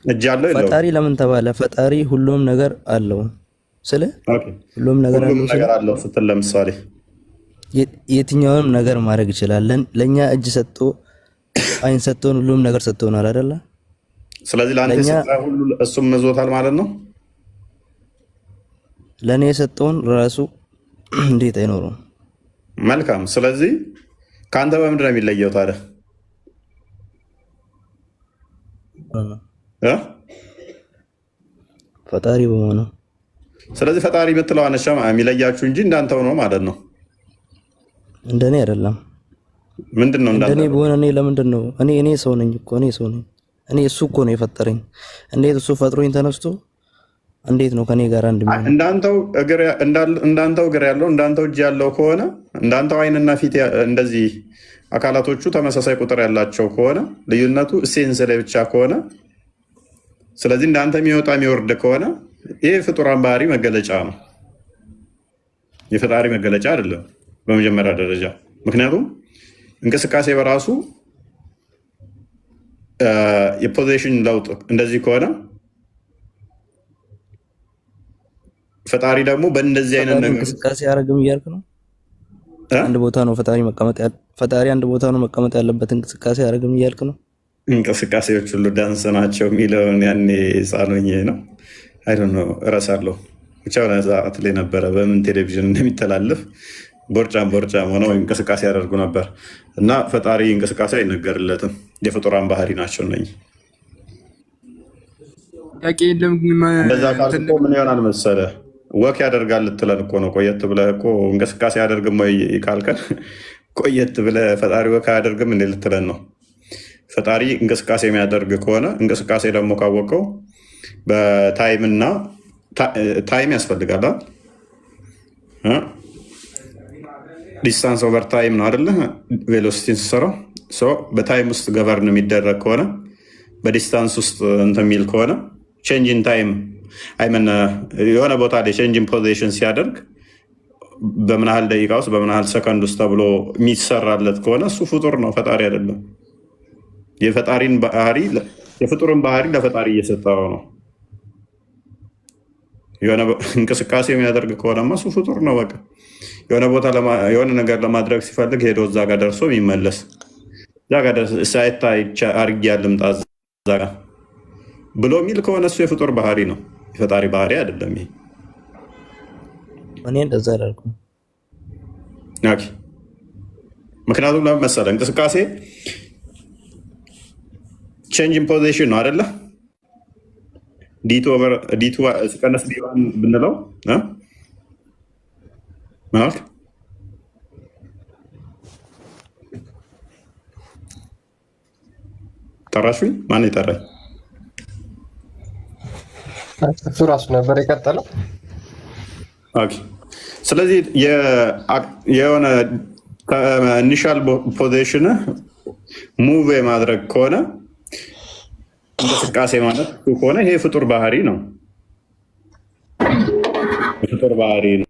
እጅ አለው የለውም? ፈጣሪ ለምን ተባለ? ፈጣሪ ሁሉም ነገር አለው ስለ ሁሉም ነገር አለው ስትል ለምሳሌ የትኛውንም ነገር ማድረግ ይችላል። ለኛ እጅ ሰጥቶ አይን ሰጥቶን ሁሉም ነገር ሰጥቶናል አይደለ? ስለዚህ ለአንተ ሰጣ ሁሉ እሱም መዞታል ማለት ነው። ለኔ የሰጠውን ራሱ እንዴት አይኖርም? መልካም። ስለዚህ ከአንተ በምንድን ነው የሚለየው ታዲያ? ፈጣሪ በመሆኑ። ስለዚህ ፈጣሪ የምትለው አነሻ የሚለያችሁ እንጂ እንዳንተው ነው ማለት ነው። እንደኔ አይደለም። ምንድነው እንዳንተ? እንደኔ በሆነ እኔ ለምንድን ነው እኔ ሰው ነኝ እኮ እኔ ሰው ነኝ። እኔ እሱ እኮ ነው የፈጠረኝ። እንዴት እሱ ፈጥሮኝ ተነስቶ እንዴት ነው ከኔ ጋር አንድ የሚሆነው? እንዳንተው እግር ያለው እንዳንተው እጅ ያለው ከሆነ እንዳንተው አይንና ፊት እንደዚህ አካላቶቹ ተመሳሳይ ቁጥር ያላቸው ከሆነ ልዩነቱ ሴንስ ላይ ብቻ ከሆነ ስለዚህ እንዳንተ የሚወጣ የሚወርድ ከሆነ ይሄ ፍጡራን ባህሪ መገለጫ ነው፣ የፈጣሪ መገለጫ አይደለም በመጀመሪያ ደረጃ። ምክንያቱም እንቅስቃሴ በራሱ የፖዚሽን ለውጥ እንደዚህ ከሆነ ፈጣሪ ደግሞ በእንደዚህ አይነት ነገር እንቅስቃሴ ያደርግም እያልክ ነው። አንድ ቦታ ነው ፈጣሪ አንድ ቦታ ነው መቀመጥ ያለበት። እንቅስቃሴ ያደርግም እያልክ ነው። እንቅስቃሴዎች ሁሉ ዳንስ ናቸው የሚለውን ያኔ ህፃን ሆኜ ነው አይ ዶንት ኖ እረሳለሁ። ብቻ ሆነ ሰዓት ላይ ነበረ በምን ቴሌቪዥን እንደሚተላለፍ ቦርጫም ሆነው እንቅስቃሴ ያደርጉ ነበር። እና ፈጣሪ እንቅስቃሴ አይነገርለትም፣ የፍጡራን ባህሪ ናቸው እነኝህ። እንደዛ ካልኩ ምን ይሆናል መሰለህ? ወክ ያደርጋል ልትለን እኮ ነው። ቆየት ብለህ እኮ እንቅስቃሴ አያደርግም ወይ ካልከን ቆየት ብለህ ፈጣሪ ወክ አያደርግም እንዴ ልትለን ነው። ፈጣሪ እንቅስቃሴ የሚያደርግ ከሆነ እንቅስቃሴ ደግሞ ካወቀው በታይምና ታይም ያስፈልጋል። ዲስታንስ ኦቨር ታይም ነው አይደለ? ቬሎሲቲን ስሰራው በታይም ውስጥ ገቨርን የሚደረግ ከሆነ በዲስታንስ ውስጥ እንትን የሚል ከሆነ ቼንጅን ታይም አይመን የሆነ ቦታ ላይ ቼንጅን ፖዚሽን ሲያደርግ በምን ያህል ደቂቃ ውስጥ በምን ያህል ሰከንድ ውስጥ ተብሎ የሚሰራለት ከሆነ እሱ ፍጡር ነው፣ ፈጣሪ አይደለም። የፈጣሪን ባህሪ የፍጡርን ባህሪ ለፈጣሪ እየሰጠው ነው። የሆነ እንቅስቃሴ የሚያደርግ ከሆነማ እሱ ፍጡር ነው። በቃ የሆነ ቦታ የሆነ ነገር ለማድረግ ሲፈልግ ሄዶ እዛ ጋር ደርሶ የሚመለስ እዛ ጋር ሳይታይ አድርጌ ልምጣ እዛ ጋር ብሎ የሚል ከሆነ እሱ የፍጡር ባህሪ ነው፣ የፈጣሪ ባህሪ አይደለም። ይሄ እኔ እንደዛ አላልኩም። ምክንያቱም ለምን መሰለህ? እንቅስቃሴ ቼንጅ ኢን ፖዚሽን ነው አይደለ? ዲቱ ሲቀነስ ዲዋን ብንለው ማለት ጠራሽኝ? ማን የጠራኝ? እሱ ራሱ ነበር የቀጠለው። ስለዚህ የሆነ ኢኒሻል ፖዚሽን ሙቭ የማድረግ ከሆነ እንቅስቃሴ ማለት ከሆነ ይሄ ፍጡር ባህሪ ነው፣ ፍጡር ባህሪ ነው።